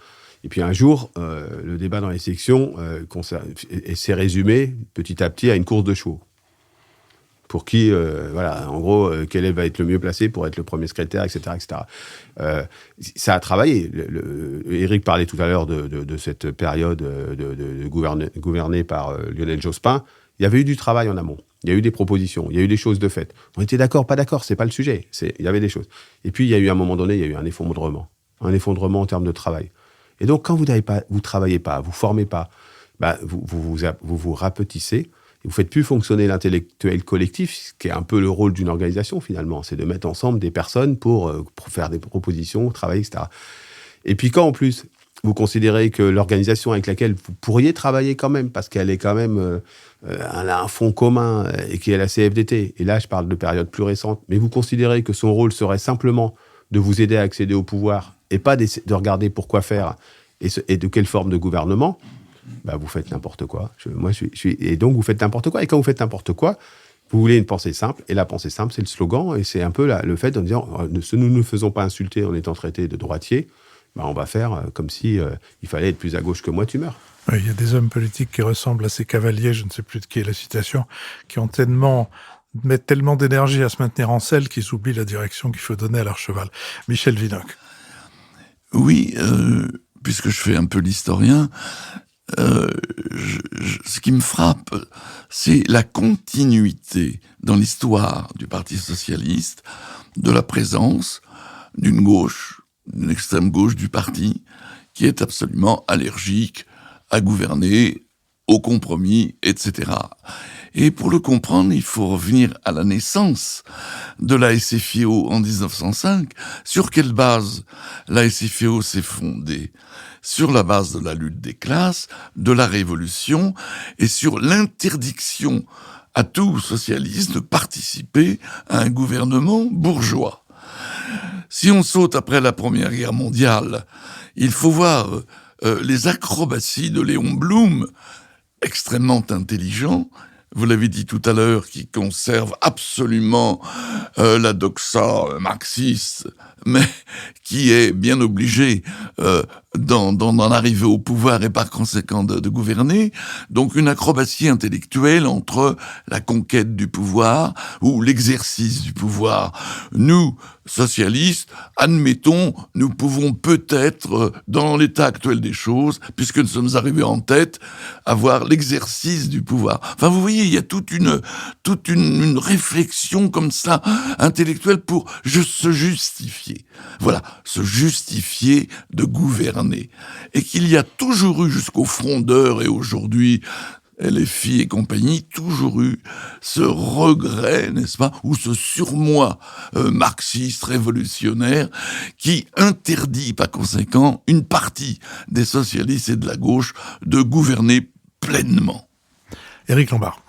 et puis un jour, le débat dans les sections s'est résumé petit à petit à une course de chevaux. Pour qui, en gros, quel va être le mieux placé pour être le premier secrétaire, etc. Ça a travaillé. Éric parlait tout à l'heure de cette période gouvernée par Lionel Jospin. Il y avait eu du travail en amont. Il y a eu des propositions, il y a eu des choses de fait. On était d'accord, pas d'accord, c'est pas le sujet. Il y avait des choses. Et puis, il y a eu à un moment donné, il y a eu un effondrement en termes de travail. Et donc, quand vous travaillez pas, vous formez pas, vous rapetissez. Vous ne faites plus fonctionner l'intellectuel collectif, ce qui est un peu le rôle d'une organisation, finalement. C'est de mettre ensemble des personnes pour faire des propositions, travailler, etc. Et puis quand, en plus, vous considérez que l'organisation avec laquelle vous pourriez travailler quand même, parce qu'elle est quand même... elle a un fond commun, et qui est la CFDT, et là, je parle de périodes plus récentes, mais vous considérez que son rôle serait simplement de vous aider à accéder au pouvoir, et pas de regarder pourquoi faire, et de quelle forme de gouvernement... vous faites n'importe quoi. Et donc, vous faites n'importe quoi. Et quand vous faites n'importe quoi, vous voulez une pensée simple. Et la pensée simple, c'est le slogan. Et c'est un peu le fait de dire, nous ne faisons pas insulter en étant traités de droitiers. On va faire comme si il fallait être plus à gauche que moi, tu meurs.
Oui, il y a des hommes politiques qui ressemblent à ces cavaliers, je ne sais plus de qui est la citation, qui mettent tellement d'énergie à se maintenir en selle qu'ils oublient la direction qu'il faut donner à leur cheval. Michel Vinocq.
Oui, puisque je fais un peu l'historien, ce qui me frappe, c'est la continuité dans l'histoire du Parti socialiste de la présence d'une extrême gauche du parti, qui est absolument allergique à gouverner, au compromis, etc. Et pour le comprendre, il faut revenir à la naissance de la SFIO en 1905. Sur quelle base la SFIO s'est fondée ? Sur la base de la lutte des classes, de la Révolution, et sur l'interdiction à tout socialiste de participer à un gouvernement bourgeois. Si on saute après la Première Guerre mondiale, il faut voir les acrobaties de Léon Blum, extrêmement intelligent, vous l'avez dit tout à l'heure, qui conserve absolument la doxa marxiste, mais qui est bien obligé d'en arriver au pouvoir et par conséquent de gouverner. Donc une acrobatie intellectuelle entre la conquête du pouvoir ou l'exercice du pouvoir. Nous, socialistes, admettons, nous pouvons peut-être, dans l'état actuel des choses, puisque nous sommes arrivés en tête, avoir l'exercice du pouvoir. Enfin, vous voyez, il y a toute une réflexion comme ça, intellectuelle, pour se justifier. Voilà, se justifier de gouverner. Et qu'il y a toujours eu, jusqu'aux frondeurs et aujourd'hui, LFI et compagnie, toujours eu ce regret, n'est-ce pas, ou ce surmoi marxiste, révolutionnaire, qui interdit, par conséquent, une partie des socialistes et de la gauche de gouverner pleinement.
Éric Lombard.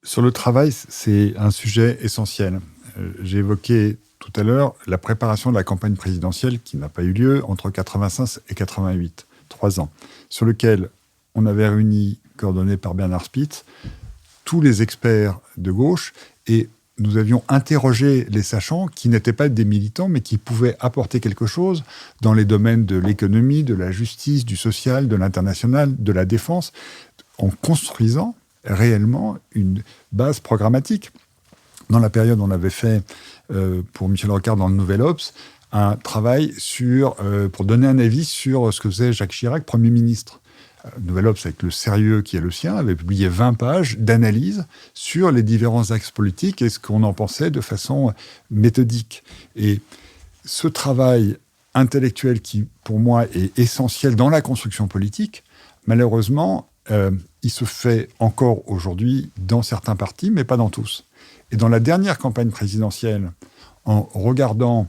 Sur le travail, c'est un sujet essentiel. J'ai évoqué tout à l'heure la préparation de la campagne présidentielle qui n'a pas eu lieu entre 85 et 88, 3 ans, sur lequel on avait réuni, coordonné par Bernard Spitz, tous les experts de gauche et nous avions interrogé les sachants qui n'étaient pas des militants, mais qui pouvaient apporter quelque chose dans les domaines de l'économie, de la justice, du social, de l'international, de la défense, en construisant réellement une base programmatique. Dans la période, on avait fait, pour Michel Rocard dans le Nouvel Obs, un travail pour donner un avis sur ce que faisait Jacques Chirac, Premier ministre. Nouvel Obs, avec le sérieux qui est le sien, avait publié 20 pages d'analyse sur les différents axes politiques et ce qu'on en pensait de façon méthodique. Et ce travail intellectuel qui, pour moi, est essentiel dans la construction politique, malheureusement, il se fait encore aujourd'hui dans certains partis, mais pas dans tous. Et dans la dernière campagne présidentielle, en regardant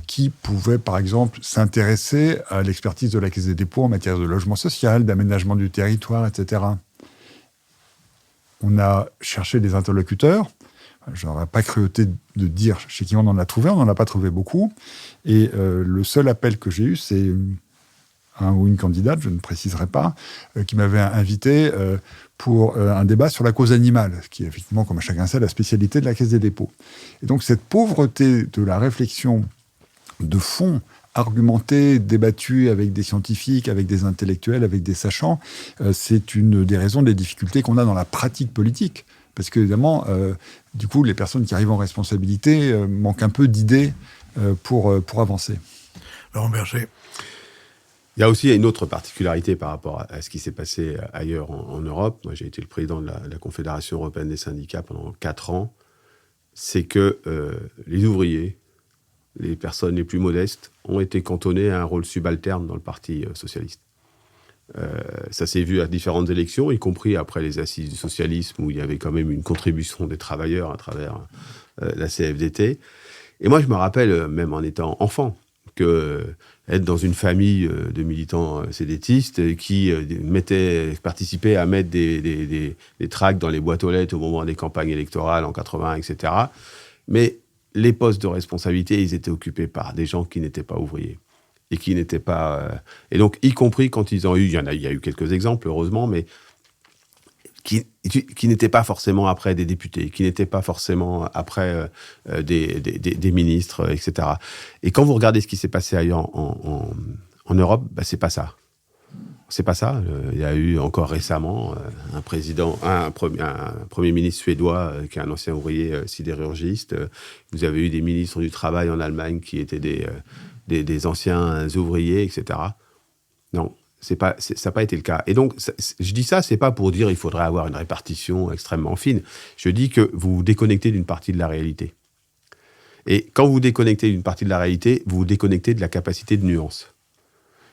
qui pouvait, par exemple, s'intéresser à l'expertise de la Caisse des dépôts en matière de logement social, d'aménagement du territoire, etc. On a cherché des interlocuteurs. Je n'aurais pas cruauté de dire chez qui on en a trouvé. On n'en a pas trouvé beaucoup. Et le seul appel que j'ai eu, c'est un ou une candidate, je ne préciserai pas, qui m'avait invité pour un débat sur la cause animale, qui est effectivement, comme chacun sait, la spécialité de la Caisse des dépôts. Et donc cette pauvreté de la réflexion de fond, argumentée, débattue avec des scientifiques, avec des intellectuels, avec des sachants, c'est une des raisons des difficultés qu'on a dans la pratique politique. Parce que, évidemment, du coup, les personnes qui arrivent en responsabilité manquent un peu d'idées pour avancer.
Laurent Berger.
Il y a aussi une autre particularité par rapport à ce qui s'est passé ailleurs en Europe. Moi, j'ai été le président de la Confédération européenne des syndicats pendant 4 ans. C'est que les ouvriers, les personnes les plus modestes, ont été cantonnés à un rôle subalterne dans le Parti socialiste. Ça s'est vu à différentes élections, y compris après les assises du socialisme, où il y avait quand même une contribution des travailleurs à travers la CFDT. Et moi, je me rappelle, même en étant enfant, être dans une famille de militants sédétistes qui participaient à mettre des tracts dans les boîtes aux lettres au moment des campagnes électorales en 80, etc. Mais les postes de responsabilité, ils étaient occupés par des gens qui n'étaient pas ouvriers. Et qui n'étaient pas... Et donc, y compris quand ils ont eu... Il y a eu quelques exemples, heureusement, mais qui n'étaient pas forcément après des députés, qui n'étaient pas forcément après des ministres, etc. Et quand vous regardez ce qui s'est passé ailleurs en Europe, bah, c'est pas ça. C'est pas ça. Il y a eu encore récemment un premier ministre suédois qui est un ancien ouvrier sidérurgiste. Vous avez eu des ministres du Travail en Allemagne qui étaient des anciens ouvriers, etc. Non, ça n'a pas été le cas. Et donc, je dis ça, c'est pas pour dire qu'il faudrait avoir une répartition extrêmement fine. Je dis que vous vous déconnectez d'une partie de la réalité. Et quand vous vous déconnectez d'une partie de la réalité, vous vous déconnectez de la capacité de nuance.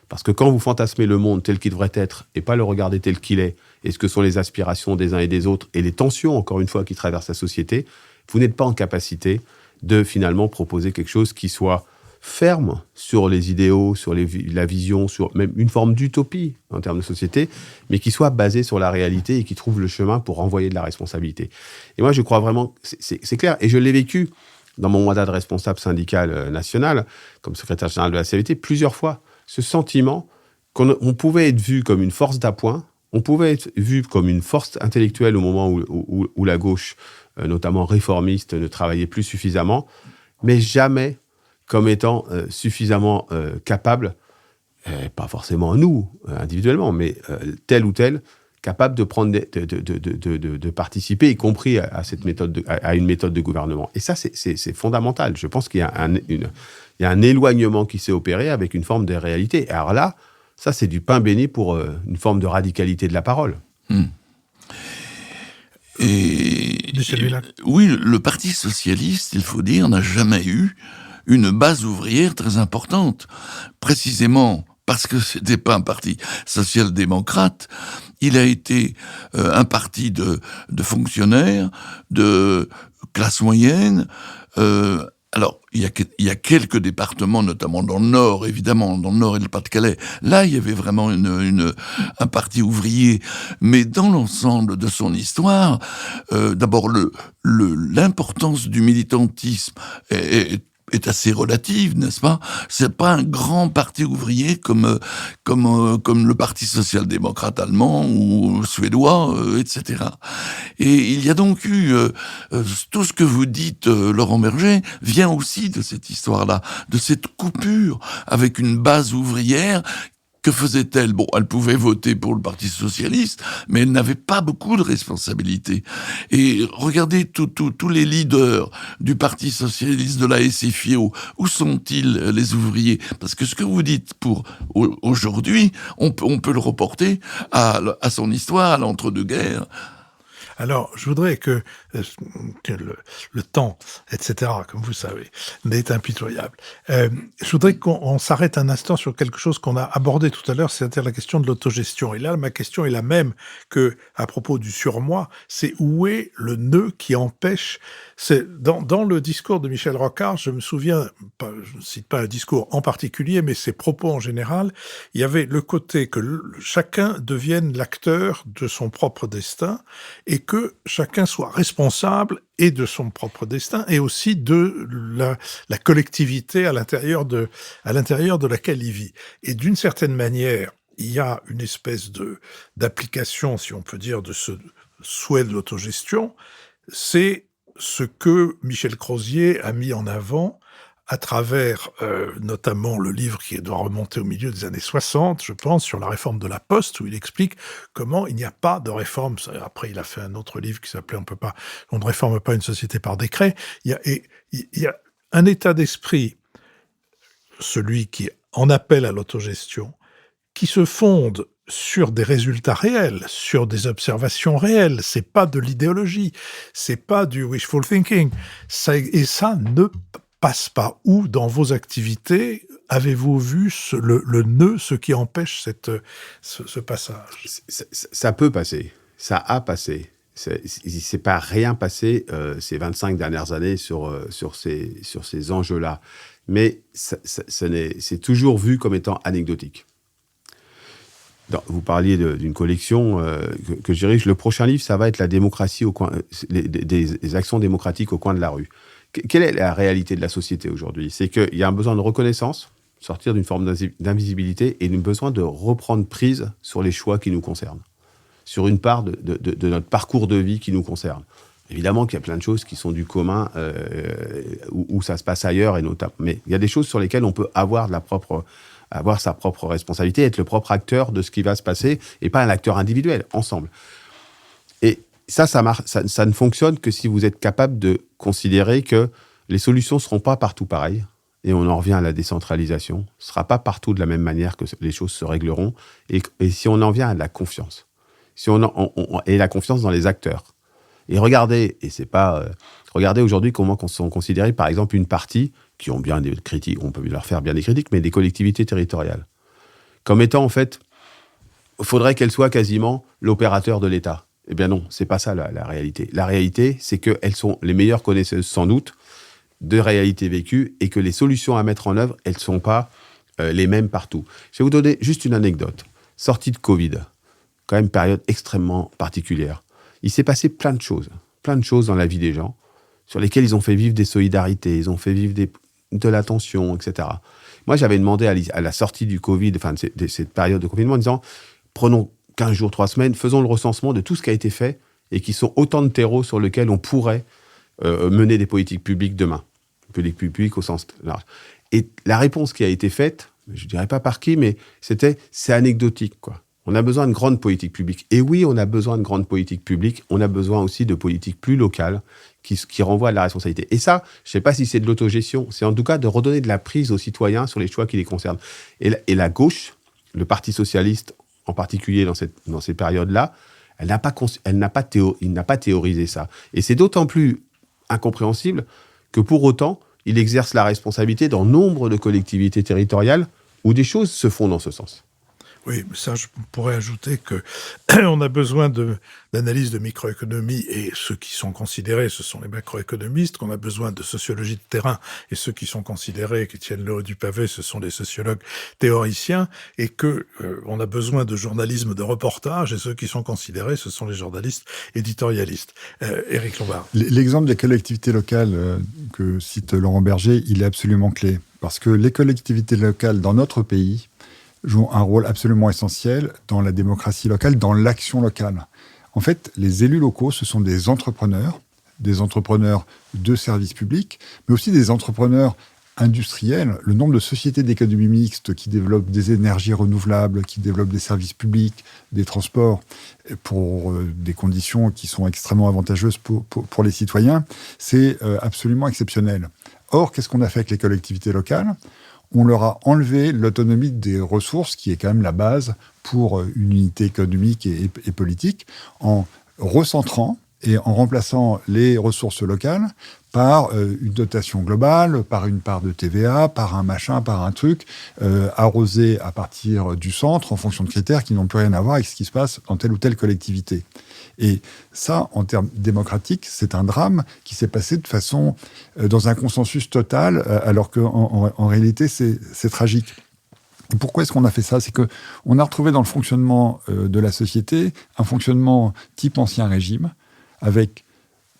Parce que quand vous fantasmez le monde tel qu'il devrait être et pas le regarder tel qu'il est, et ce que sont les aspirations des uns et des autres, et les tensions, encore une fois, qui traversent la société, vous n'êtes pas en capacité de finalement proposer quelque chose qui soit ferme sur les idéaux, sur la vision, sur même une forme d'utopie en termes de société, mais qui soit basé sur la réalité et qui trouve le chemin pour renvoyer de la responsabilité. Et moi, je crois vraiment que c'est clair. Et je l'ai vécu dans mon mandat de responsable syndical national, comme secrétaire général de la CFDT, plusieurs fois. Ce sentiment qu'on pouvait être vu comme une force d'appoint, on pouvait être vu comme une force intellectuelle au moment où la gauche, notamment réformiste, ne travaillait plus suffisamment, mais jamais comme étant suffisamment capable, pas forcément nous, individuellement, mais tel ou tel, capable de prendre de participer, y compris à cette méthode à une méthode de gouvernement. Et ça, c'est fondamental. Je pense qu'il y a un éloignement qui s'est opéré avec une forme de réalité. Alors là, ça, c'est du pain béni pour une forme de radicalité de la parole.
Oui, le Parti socialiste, il faut dire, n'a jamais eu une base ouvrière très importante, précisément parce que c'était pas un parti social-démocrate. Il a été un parti de fonctionnaires, de classe moyenne. Alors, il y a quelques départements, notamment dans le Nord, évidemment, dans le Nord et le Pas-de-Calais. Là, il y avait vraiment un parti ouvrier. Mais dans l'ensemble de son histoire, d'abord, l'importance du militantisme est est assez relative, n'est-ce pas? C'est pas un grand parti ouvrier comme le Parti social-démocrate allemand ou suédois, etc. Et il y a donc eu tout ce que vous dites, Laurent Berger, vient aussi de cette histoire-là, de cette coupure avec une base ouvrière. Que faisait-elle? Bon, elle pouvait voter pour le Parti socialiste, mais elle n'avait pas beaucoup de responsabilités. Et regardez tous les leaders du Parti socialiste, de la SFIO, où sont-ils, les ouvriers? Parce que ce que vous dites pour aujourd'hui, on peut le reporter à son histoire, à l'entre-deux-guerres.
Alors, je voudrais que le temps, etc., comme vous savez, n'est impitoyable. Je voudrais qu'on s'arrête un instant sur quelque chose qu'on a abordé tout à l'heure, c'est-à-dire la question de l'autogestion. Et là, ma question est la même que à propos du surmoi, c'est où est le nœud qui empêche... Dans le discours de Michel Rocard, je me souviens, je ne cite pas un discours en particulier, mais ses propos en général, il y avait le côté que chacun devienne l'acteur de son propre destin et que chacun soit responsable et de son propre destin et aussi de la collectivité à l'intérieur de laquelle il vit. Et d'une certaine manière, il y a une espèce d'application, si on peut dire, de ce souhait de l'autogestion. C'est ce que Michel Crozier a mis en avant à travers notamment le livre qui doit remonter au milieu des années 60, je pense, sur la réforme de la Poste, où il explique comment il n'y a pas de réforme. Après, il a fait un autre livre qui s'appelait On ne réforme pas une société par décret. Il y a un état d'esprit, celui qui en appelle à l'autogestion, qui se fonde sur des résultats réels, sur des observations réelles. C'est pas de l'idéologie, c'est pas du wishful thinking. Ça ne passe pas. Où, dans vos activités, avez-vous vu le nœud, ce qui empêche ce passage?
Ça peut passer. Ça a passé. C'est pas rien passé ces 25 dernières années sur ces enjeux-là. Mais c'est toujours vu comme étant anecdotique. Vous parliez d'une collection que je dirige. Le prochain livre, ça va être la démocratie au coin, des actions démocratiques au coin de la rue. Quelle est la réalité de la société aujourd'hui? C'est qu'il y a un besoin de reconnaissance, sortir d'une forme d'invisibilité, et un besoin de reprendre prise sur les choix qui nous concernent, sur une part de notre parcours de vie qui nous concerne. Évidemment qu'il y a plein de choses qui sont du commun, où ça se passe ailleurs, mais il y a des choses sur lesquelles on peut avoir sa propre responsabilité, être le propre acteur de ce qui va se passer, et pas un acteur individuel, ensemble. Et ça ne fonctionne que si vous êtes capable de considérer que les solutions ne seront pas partout pareilles, et on en revient à la décentralisation. Ce ne sera pas partout de la même manière que les choses se régleront, et si on en vient à la confiance, et la confiance dans les acteurs. Et regardez aujourd'hui comment sont considérées, par exemple, une partie qui ont bien des critiques, on peut leur faire bien des critiques, mais des collectivités territoriales, comme étant, en fait, il faudrait qu'elles soient quasiment l'opérateur de l'État. Eh bien non, c'est pas ça la réalité. La réalité, c'est qu'elles sont les meilleures connaisseuses, sans doute, de réalités vécues, et que les solutions à mettre en œuvre, elles ne sont pas les mêmes partout. Je vais vous donner juste une anecdote. Sortie de Covid, quand même période extrêmement particulière. Il s'est passé plein de choses dans la vie des gens, sur lesquelles ils ont fait vivre des solidarités, ils ont fait vivre de l'attention, etc. Moi, j'avais demandé à la sortie du Covid, enfin de cette période de confinement, en disant, prenons 15 jours, 3 semaines, faisons le recensement de tout ce qui a été fait et qui sont autant de terreaux sur lesquels on pourrait mener des politiques publiques demain. Politiques publiques au sens large. Et la réponse qui a été faite, je ne dirais pas par qui, mais c'est anecdotique, quoi. On a besoin de grandes politiques publiques. Et oui, on a besoin de grandes politiques publiques. On a besoin aussi de politiques plus locales qui renvoient à la responsabilité. Et ça, je ne sais pas si c'est de l'autogestion. C'est en tout cas de redonner de la prise aux citoyens sur les choix qui les concernent. Et la gauche, le Parti socialiste en particulier dans ces périodes-là, il n'a pas théorisé ça. Et c'est d'autant plus incompréhensible que pour autant, il exerce la responsabilité dans nombre de collectivités territoriales où des choses se font dans ce sens.
Oui, mais ça, je pourrais ajouter que on a besoin d'analyse de microéconomie, et ceux qui sont considérés, ce sont les macroéconomistes, qu'on a besoin de sociologie de terrain, et ceux qui sont considérés, qui tiennent le haut du pavé, ce sont les sociologues théoriciens, et que on a besoin de journalisme de reportage, et ceux qui sont considérés, ce sont les journalistes éditorialistes. Éric Lombard.
L'exemple des collectivités locales que cite Laurent Berger, il est absolument clé, parce que les collectivités locales dans notre pays jouent un rôle absolument essentiel dans la démocratie locale, dans l'action locale. En fait, les élus locaux, ce sont des entrepreneurs de services publics, mais aussi des entrepreneurs industriels. Le nombre de sociétés d'économie mixte qui développent des énergies renouvelables, qui développent des services publics, des transports, pour des conditions qui sont extrêmement avantageuses pour les citoyens, c'est absolument exceptionnel. Or, qu'est-ce qu'on a fait avec les collectivités locales ? On leur a enlevé l'autonomie des ressources, qui est quand même la base pour une unité économique et politique, en recentrant et en remplaçant les ressources locales par une dotation globale, par une part de TVA, par un machin, par un truc, arrosé à partir du centre en fonction de critères qui n'ont plus rien à voir avec ce qui se passe dans telle ou telle collectivité. Et ça, en termes démocratiques, c'est un drame qui s'est passé de façon dans un consensus total, alors qu'en réalité, c'est tragique. Et pourquoi est-ce qu'on a fait ça ? C'est qu'on a retrouvé dans le fonctionnement de la société un fonctionnement type ancien régime, avec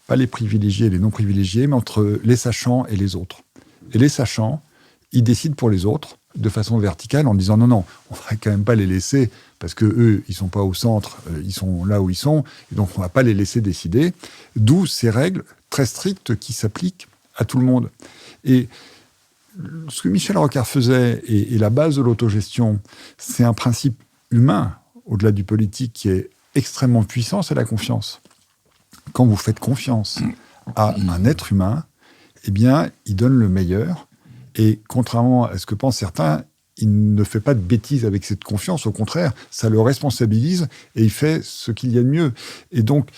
pas les privilégiés et les non privilégiés, mais entre les sachants et les autres. Et les sachants, ils décident pour les autres de façon verticale en disant non, on ne va quand même pas les laisser parce que eux, ils sont pas au centre, ils sont là où ils sont, et donc on va pas les laisser décider. D'où ces règles très strictes qui s'appliquent à tout le monde. Et ce que Michel Rocard faisait, et la base de l'autogestion, c'est un principe humain, au-delà du politique, qui est extrêmement puissant, c'est la confiance. Quand vous faites confiance à un être humain, eh bien, il donne le meilleur. Et contrairement à ce que pensent certains, il ne fait pas de bêtises avec cette confiance. Au contraire, ça le responsabilise et il fait ce qu'il y a de mieux. Et donc,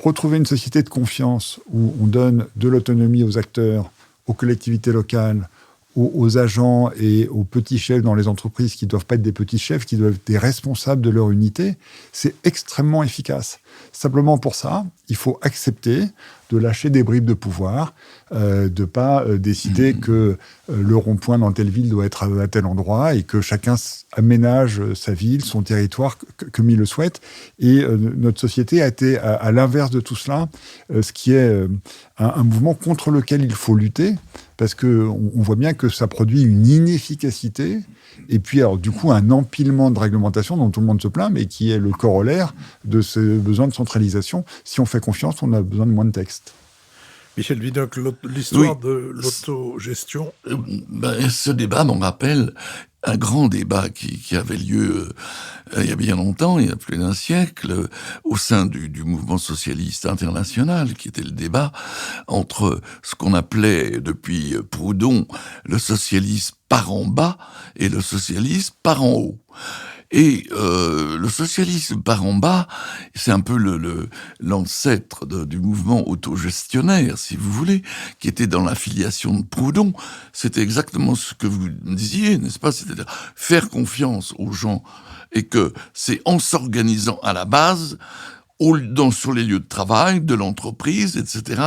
retrouver une société de confiance où on donne de l'autonomie aux acteurs, aux collectivités locales, aux agents et aux petits chefs dans les entreprises qui ne doivent pas être des petits chefs, qui doivent être des responsables de leur unité, c'est extrêmement efficace. Simplement pour ça, il faut accepter de lâcher des bribes de pouvoir, de ne pas décider que le rond-point dans telle ville doit être à tel endroit et que chacun aménage sa ville, son territoire comme il le souhaite. Et notre société a été à l'inverse de tout cela, ce qui est un mouvement contre lequel il faut lutter, parce qu'on voit bien que ça produit une inefficacité et puis alors du coup un empilement de réglementation dont tout le monde se plaint, mais qui est le corollaire de ce besoin de centralisation. Si on fait confiance, on a besoin de moins de textes.
Michel Vidocq, l'histoire de l'autogestion.
Ce débat m'en rappelle un grand débat qui avait lieu il y a bien longtemps, il y a plus d'un siècle, au sein du mouvement socialiste international, qui était le débat entre ce qu'on appelait depuis Proudhon le socialisme par en bas et le socialisme par en haut. Et le socialisme par en bas, c'est un peu l'ancêtre du mouvement autogestionnaire, si vous voulez, qui était dans la filiation de Proudhon. C'était exactement ce que vous disiez, n'est-ce pas ? C'est-à-dire faire confiance aux gens, et que c'est en s'organisant à la base, sur les lieux de travail, de l'entreprise, etc.,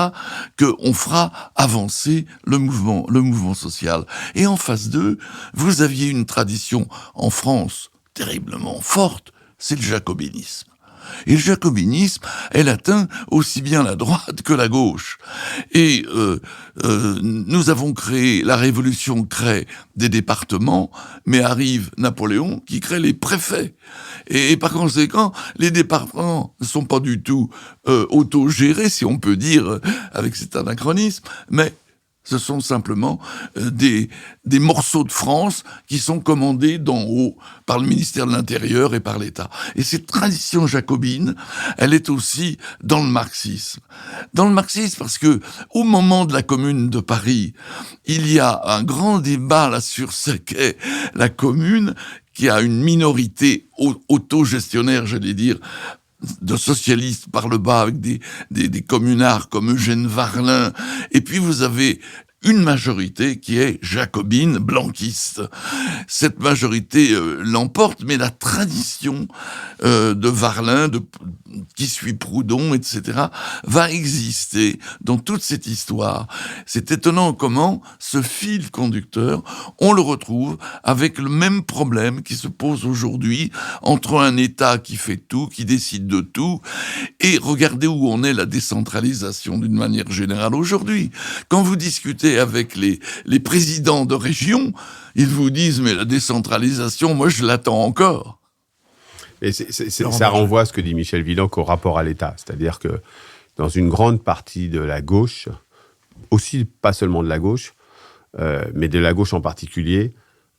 qu'on fera avancer le mouvement social. Et en face d'eux, vous aviez une tradition en France terriblement forte, c'est le jacobinisme. Et le jacobinisme, elle atteint aussi bien la droite que la gauche. Et nous avons la Révolution crée des départements, mais arrive Napoléon qui crée les préfets. Et par conséquent, les départements ne sont pas du tout autogérés, si on peut dire, avec cet anachronisme, mais ce sont simplement des morceaux de France qui sont commandés d'en haut par le ministère de l'Intérieur et par l'État. Et cette tradition jacobine, elle est aussi dans le marxisme. Dans le marxisme, parce que au moment de la Commune de Paris, il y a un grand débat là sur ce qu'est la Commune, qui a une minorité autogestionnaire, j'allais dire, de socialistes par le bas, avec des communards comme Eugène Varlin. Et puis vous avez une majorité qui est jacobine, blanquiste. Cette majorité l'emporte, mais la tradition de Varlin, qui suit Proudhon, etc., va exister dans toute cette histoire. C'est étonnant comment ce fil conducteur, on le retrouve avec le même problème qui se pose aujourd'hui entre un État qui fait tout, qui décide de tout, et regardez où on est la décentralisation d'une manière générale aujourd'hui. Quand vous discutez avec les présidents de région, ils vous disent « mais la décentralisation, moi je l'attends encore ».
Et ça renvoie à ce que dit Michel Willock au rapport à l'État. C'est-à-dire que dans une grande partie de la gauche, aussi pas seulement de la gauche, mais de la gauche en particulier,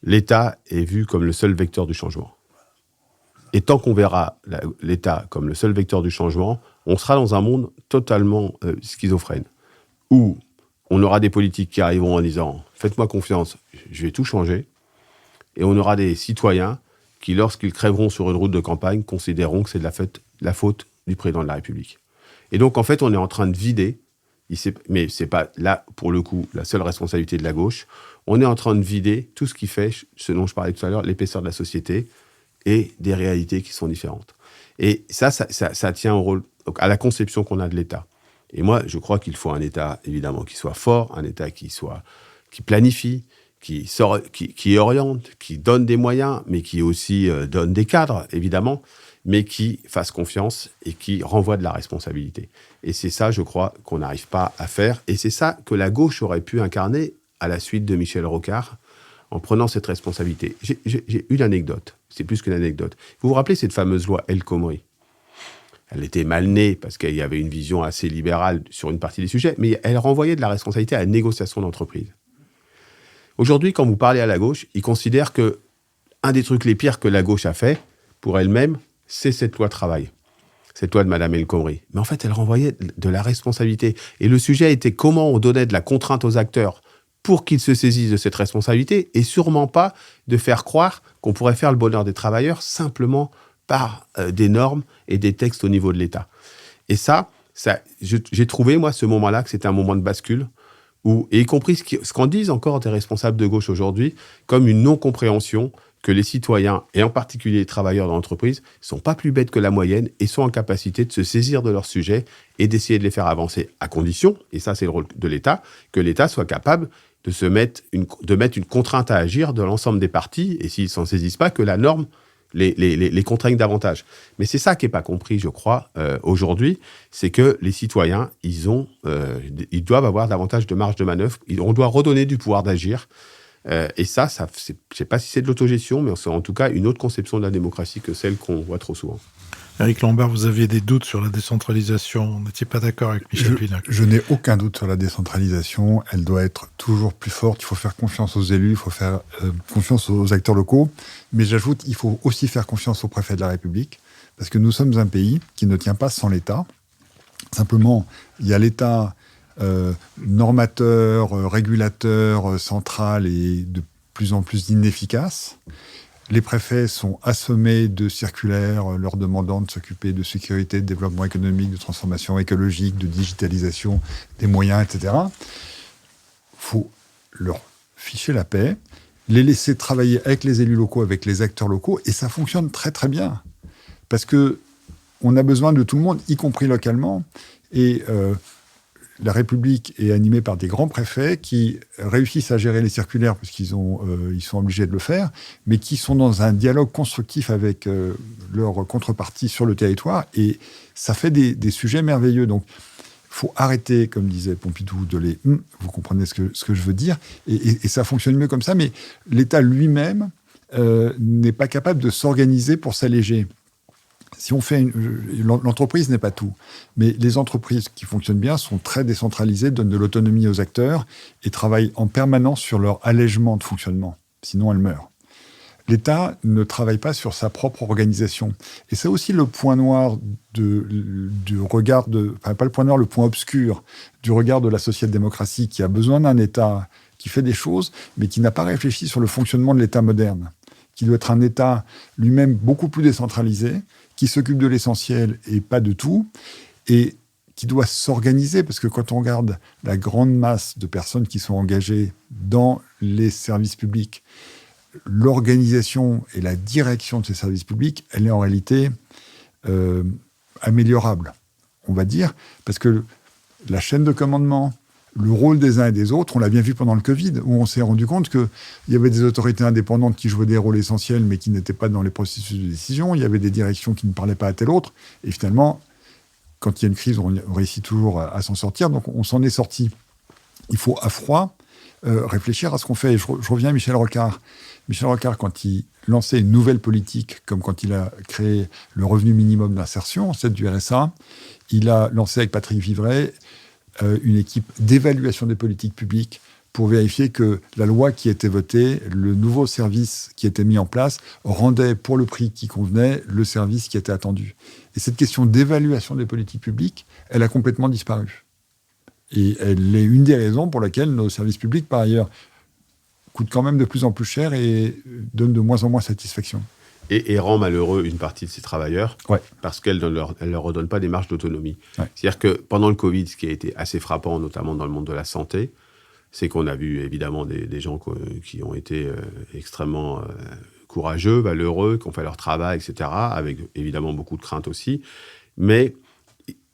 l'État est vu comme le seul vecteur du changement. Et tant qu'on verra l'État comme le seul vecteur du changement, on sera dans un monde totalement schizophrène, où on aura des politiques qui arriveront en disant « faites-moi confiance, je vais tout changer », et on aura des citoyens qui, lorsqu'ils crèveront sur une route de campagne, considéreront que c'est de la faute du président de la République. Et donc, en fait, on est en train de vider, mais c'est pas là, pour le coup, la seule responsabilité de la gauche, on est en train de vider tout ce qui fait, ce dont je parlais tout à l'heure, l'épaisseur de la société et des réalités qui sont différentes. Et ça tient au rôle, à la conception qu'on a de l'État. Et moi, je crois qu'il faut un État, évidemment, qui soit fort, un État qui planifie, qui oriente, qui donne des moyens, mais qui aussi donne des cadres, évidemment, mais qui fasse confiance et qui renvoie de la responsabilité. Et c'est ça, je crois, qu'on n'arrive pas à faire. Et c'est ça que la gauche aurait pu incarner à la suite de Michel Rocard, en prenant cette responsabilité. J'ai une anecdote, c'est plus qu'une anecdote. Vous vous rappelez cette fameuse loi El Khomri ? Elle était mal née parce qu'il y avait une vision assez libérale sur une partie des sujets, mais elle renvoyait de la responsabilité à la négociation d'entreprise. Aujourd'hui, quand vous parlez à la gauche, ils considèrent que un des trucs les pires que la gauche a fait, pour elle-même, c'est cette loi travail. Cette loi de Madame El Khomri. Mais en fait, elle renvoyait de la responsabilité. Et le sujet était comment on donnait de la contrainte aux acteurs pour qu'ils se saisissent de cette responsabilité, et sûrement pas de faire croire qu'on pourrait faire le bonheur des travailleurs simplement par des normes et des textes au niveau de l'État. Et ça j'ai trouvé, moi, ce moment-là, que c'était un moment de bascule, et y compris ce qu'en disent encore des responsables de gauche aujourd'hui, comme une non-compréhension que les citoyens, et en particulier les travailleurs dans l'entreprise, ne sont pas plus bêtes que la moyenne et sont en capacité de se saisir de leurs sujets et d'essayer de les faire avancer, à condition, et ça c'est le rôle de l'État, que l'État soit capable de mettre une contrainte à agir de l'ensemble des partis, et s'ils ne s'en saisissent pas, que la norme les contraignent davantage. Mais c'est ça qui n'est pas compris, je crois, aujourd'hui, c'est que les citoyens, ils doivent avoir davantage de marge de manœuvre, on doit redonner du pouvoir d'agir, et ça je ne sais pas si c'est de l'autogestion, mais c'est en tout cas une autre conception de la démocratie que celle qu'on voit trop souvent.
Éric Lombard, vous aviez des doutes sur la décentralisation. Vous n'étiez pas d'accord avec Michel Willock.
Je n'ai aucun doute sur la décentralisation. Elle doit être toujours plus forte. Il faut faire confiance aux élus, il faut faire confiance aux acteurs locaux. Mais j'ajoute, il faut aussi faire confiance au préfet de la République, parce que nous sommes un pays qui ne tient pas sans l'État. Simplement, il y a l'État normateur, régulateur, central et de plus en plus inefficace. Les préfets sont assommés de circulaires leur demandant de s'occuper de sécurité, de développement économique, de transformation écologique, de digitalisation des moyens, etc. Il faut leur ficher la paix, les laisser travailler avec les élus locaux, avec les acteurs locaux, et ça fonctionne très très bien. Parce qu'on a besoin de tout le monde, y compris localement, et la République est animée par des grands préfets qui réussissent à gérer les circulaires parce qu'ils sont obligés de le faire, mais qui sont dans un dialogue constructif avec leur contrepartie sur le territoire, et ça fait des sujets merveilleux. Donc, il faut arrêter, comme disait Pompidou, vous comprenez ce que je veux dire, et ça fonctionne mieux comme ça, mais l'État lui-même n'est pas capable de s'organiser pour s'alléger. Si on fait l'entreprise n'est pas tout, mais les entreprises qui fonctionnent bien sont très décentralisées, donnent de l'autonomie aux acteurs et travaillent en permanence sur leur allègement de fonctionnement. Sinon, elles meurent. L'État ne travaille pas sur sa propre organisation. Et c'est aussi le point noir du regard pas le point noir, le point obscur du regard de la social-démocratie, qui a besoin d'un État qui fait des choses, mais qui n'a pas réfléchi sur le fonctionnement de l'État moderne, qui doit être un État lui-même beaucoup plus décentralisé, qui s'occupe de l'essentiel et pas de tout, et qui doit s'organiser, parce que quand on regarde la grande masse de personnes qui sont engagées dans les services publics, l'organisation et la direction de ces services publics, elle est en réalité améliorable, on va dire, parce que la chaîne de commandement, le rôle des uns et des autres, on l'a bien vu pendant le Covid, où on s'est rendu compte qu'il y avait des autorités indépendantes qui jouaient des rôles essentiels, mais qui n'étaient pas dans les processus de décision. Il y avait des directions qui ne parlaient pas à tel autre. Et finalement, quand il y a une crise, on réussit toujours à s'en sortir. Donc, on s'en est sorti. Il faut, à froid, réfléchir à ce qu'on fait. Et je reviens à Michel Rocard. Michel Rocard, quand il lançait une nouvelle politique, comme quand il a créé le revenu minimum d'insertion, celle du RSA, il a lancé avec Patrick Vivray une équipe d'évaluation des politiques publiques pour vérifier que la loi qui était votée, le nouveau service qui était mis en place, rendait pour le prix qui convenait le service qui était attendu. Et cette question d'évaluation des politiques publiques, elle a complètement disparu. Et elle est une des raisons pour lesquelles nos services publics, par ailleurs, coûtent quand même de plus en plus cher et donnent de moins en moins satisfaction.
Et rend malheureux une partie de ces travailleurs,
Ouais.
parce qu'elle ne leur redonne pas des marges d'autonomie.
Ouais.
C'est-à-dire que pendant le Covid, ce qui a été assez frappant, notamment dans le monde de la santé, c'est qu'on a vu évidemment des gens qui ont été extrêmement courageux, valeureux, qui ont fait leur travail, etc., avec évidemment beaucoup de crainte aussi. Mais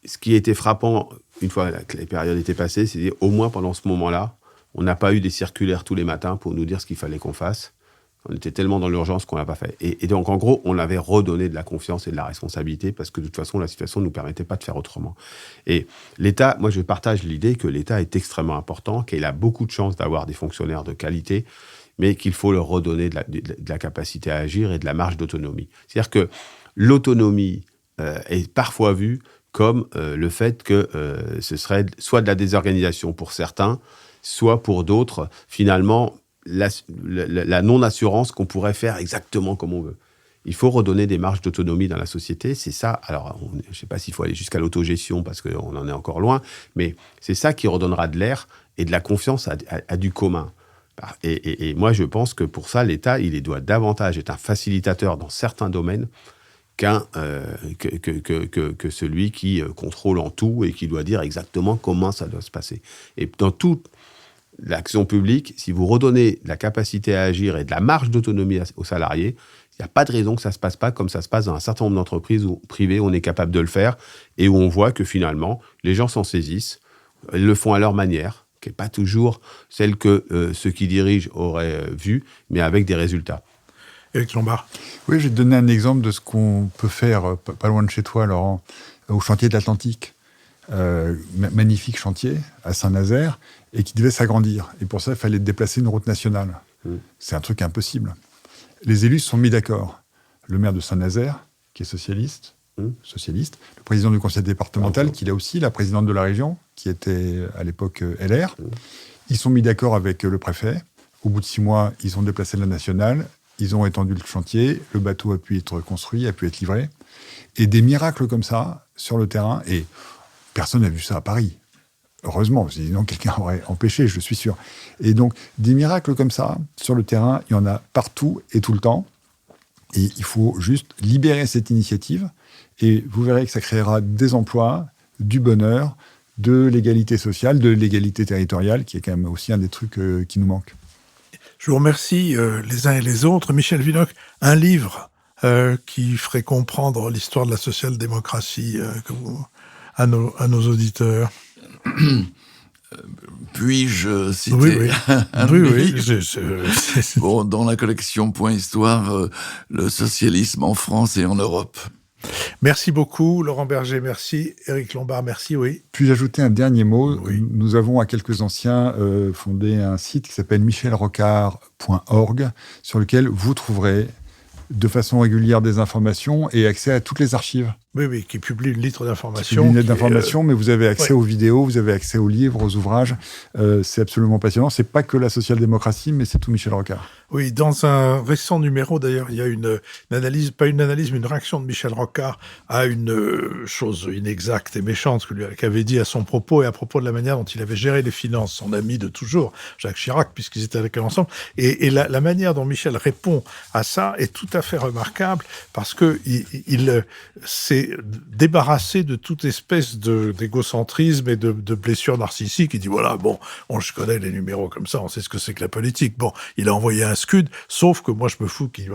ce qui était frappant, une fois que les périodes étaient passées, c'est qu'au moins pendant ce moment-là, on n'a pas eu des circulaires tous les matins pour nous dire ce qu'il fallait qu'on fasse. On était tellement dans l'urgence qu'on ne l'a pas fait. Et donc, en gros, on avait redonné de la confiance et de la responsabilité parce que, de toute façon, la situation ne nous permettait pas de faire autrement. Et l'État, moi, je partage l'idée que l'État est extrêmement important, qu'il a beaucoup de chance d'avoir des fonctionnaires de qualité, mais qu'il faut leur redonner de la capacité à agir et de la marge d'autonomie. C'est-à-dire que l'autonomie est parfois vue comme le fait que ce serait soit de la désorganisation pour certains, soit pour d'autres, finalement, la non-assurance qu'on pourrait faire exactement comme on veut. Il faut redonner des marges d'autonomie dans la société, c'est ça. Alors, je ne sais pas s'il faut aller jusqu'à l'autogestion parce qu'on en est encore loin, mais c'est ça qui redonnera de l'air et de la confiance à du commun. Et moi, je pense que pour ça, l'État, il doit davantage être un facilitateur dans certains domaines que celui qui contrôle en tout et qui doit dire exactement comment ça doit se passer. Et dans toute l'action publique, si vous redonnez la capacité à agir et de la marge d'autonomie aux salariés, il n'y a pas de raison que ça ne se passe pas comme ça se passe dans un certain nombre d'entreprises privées où on est capable de le faire et où on voit que finalement, les gens s'en saisissent, ils le font à leur manière, qui n'est pas toujours celle que ceux qui dirigent auraient vue, mais avec des résultats.
Éric Lombard.
Oui, je vais te donner un exemple de ce qu'on peut faire pas loin de chez toi, Laurent, au chantier de l'Atlantique. Magnifique chantier à Saint-Nazaire et qui devait s'agrandir. Et pour ça, il fallait déplacer une route nationale. C'est un truc impossible. Les élus se sont mis d'accord. Le maire de Saint-Nazaire, qui est socialiste, le président du conseil départemental, qui est aussi la présidente de la région, qui était à l'époque LR. Ils sont mis d'accord avec le préfet. Au bout de 6 mois, ils ont déplacé la nationale. Ils ont étendu le chantier. Le bateau a pu être construit, a pu être livré. Et des miracles comme ça, sur le terrain. Et personne n'a vu ça à Paris. Heureusement, sinon quelqu'un aurait empêché, je suis sûr. Et donc, des miracles comme ça, sur le terrain, il y en a partout et tout le temps. Et il faut juste libérer cette initiative. Et vous verrez que ça créera des emplois, du bonheur, de l'égalité sociale, de l'égalité territoriale, qui est quand même aussi un des trucs qui nous manque.
Je vous remercie les uns et les autres. Michel Vinocq, un livre qui ferait comprendre l'histoire de la social-démocratie à nos auditeurs.
Puis-je citer
Oui.
Bon, dans la collection Point Histoire, le socialisme en France et en Europe.
Merci beaucoup, Laurent Berger, merci. Éric Lombard, merci, oui.
Puis-je ajouter un dernier mot?
Oui.
Nous avons, à quelques anciens, fondé un site qui s'appelle michelrocard.org, sur lequel vous trouverez de façon régulière des informations et accès à toutes les archives.
Oui, qui publie une lettre d'information.
Une lettre d'information, mais vous avez accès aux vidéos, vous avez accès aux livres, aux ouvrages. C'est absolument passionnant. C'est pas que la social-démocratie, mais c'est tout Michel Rocard.
Oui, dans un récent numéro, d'ailleurs, il y a une analyse, pas une analyse, mais une réaction de Michel Rocard à une chose inexacte et méchante qu'avait dit à son propos et à propos de la manière dont il avait géré les finances, son ami de toujours, Jacques Chirac, puisqu'ils étaient avec elle ensemble. Et la manière dont Michel répond à ça est tout à fait remarquable parce que c'est est débarrassé de toute espèce d'égocentrisme et de blessures narcissiques. Il dit, voilà, bon, je connais les numéros comme ça, on sait ce que c'est que la politique. Bon, il a envoyé un scud, sauf que moi, je me fous qu'il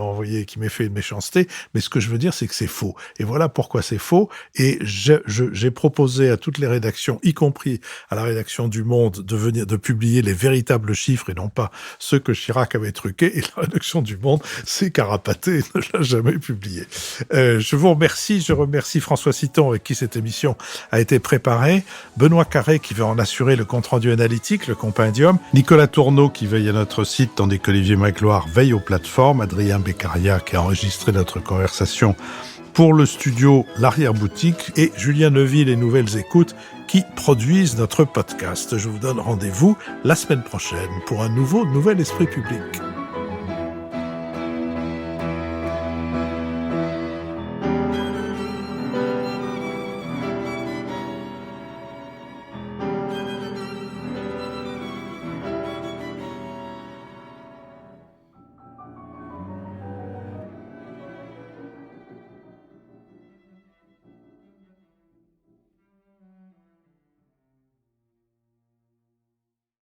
m'ait fait une méchanceté, mais ce que je veux dire, c'est que c'est faux. Et voilà pourquoi c'est faux. Et j'ai proposé à toutes les rédactions, y compris à la rédaction du Monde, de publier les véritables chiffres et non pas ceux que Chirac avait truqués. Et la rédaction du Monde s'est carapatée et ne l'a jamais publié. Je vous remercie. Je remercie François Citon avec qui cette émission a été préparée, Benoît Carré qui va en assurer le compte-rendu analytique, le compendium, Nicolas Tourneau qui veille à notre site tandis qu'Olivier Magloire veille aux plateformes, Adrien Beccaria qui a enregistré notre conversation pour le studio L'Arrière-Boutique et Julien Neuville et Nouvelles Écoutes qui produisent notre podcast. Je vous donne rendez-vous la semaine prochaine pour un nouvel Esprit Public.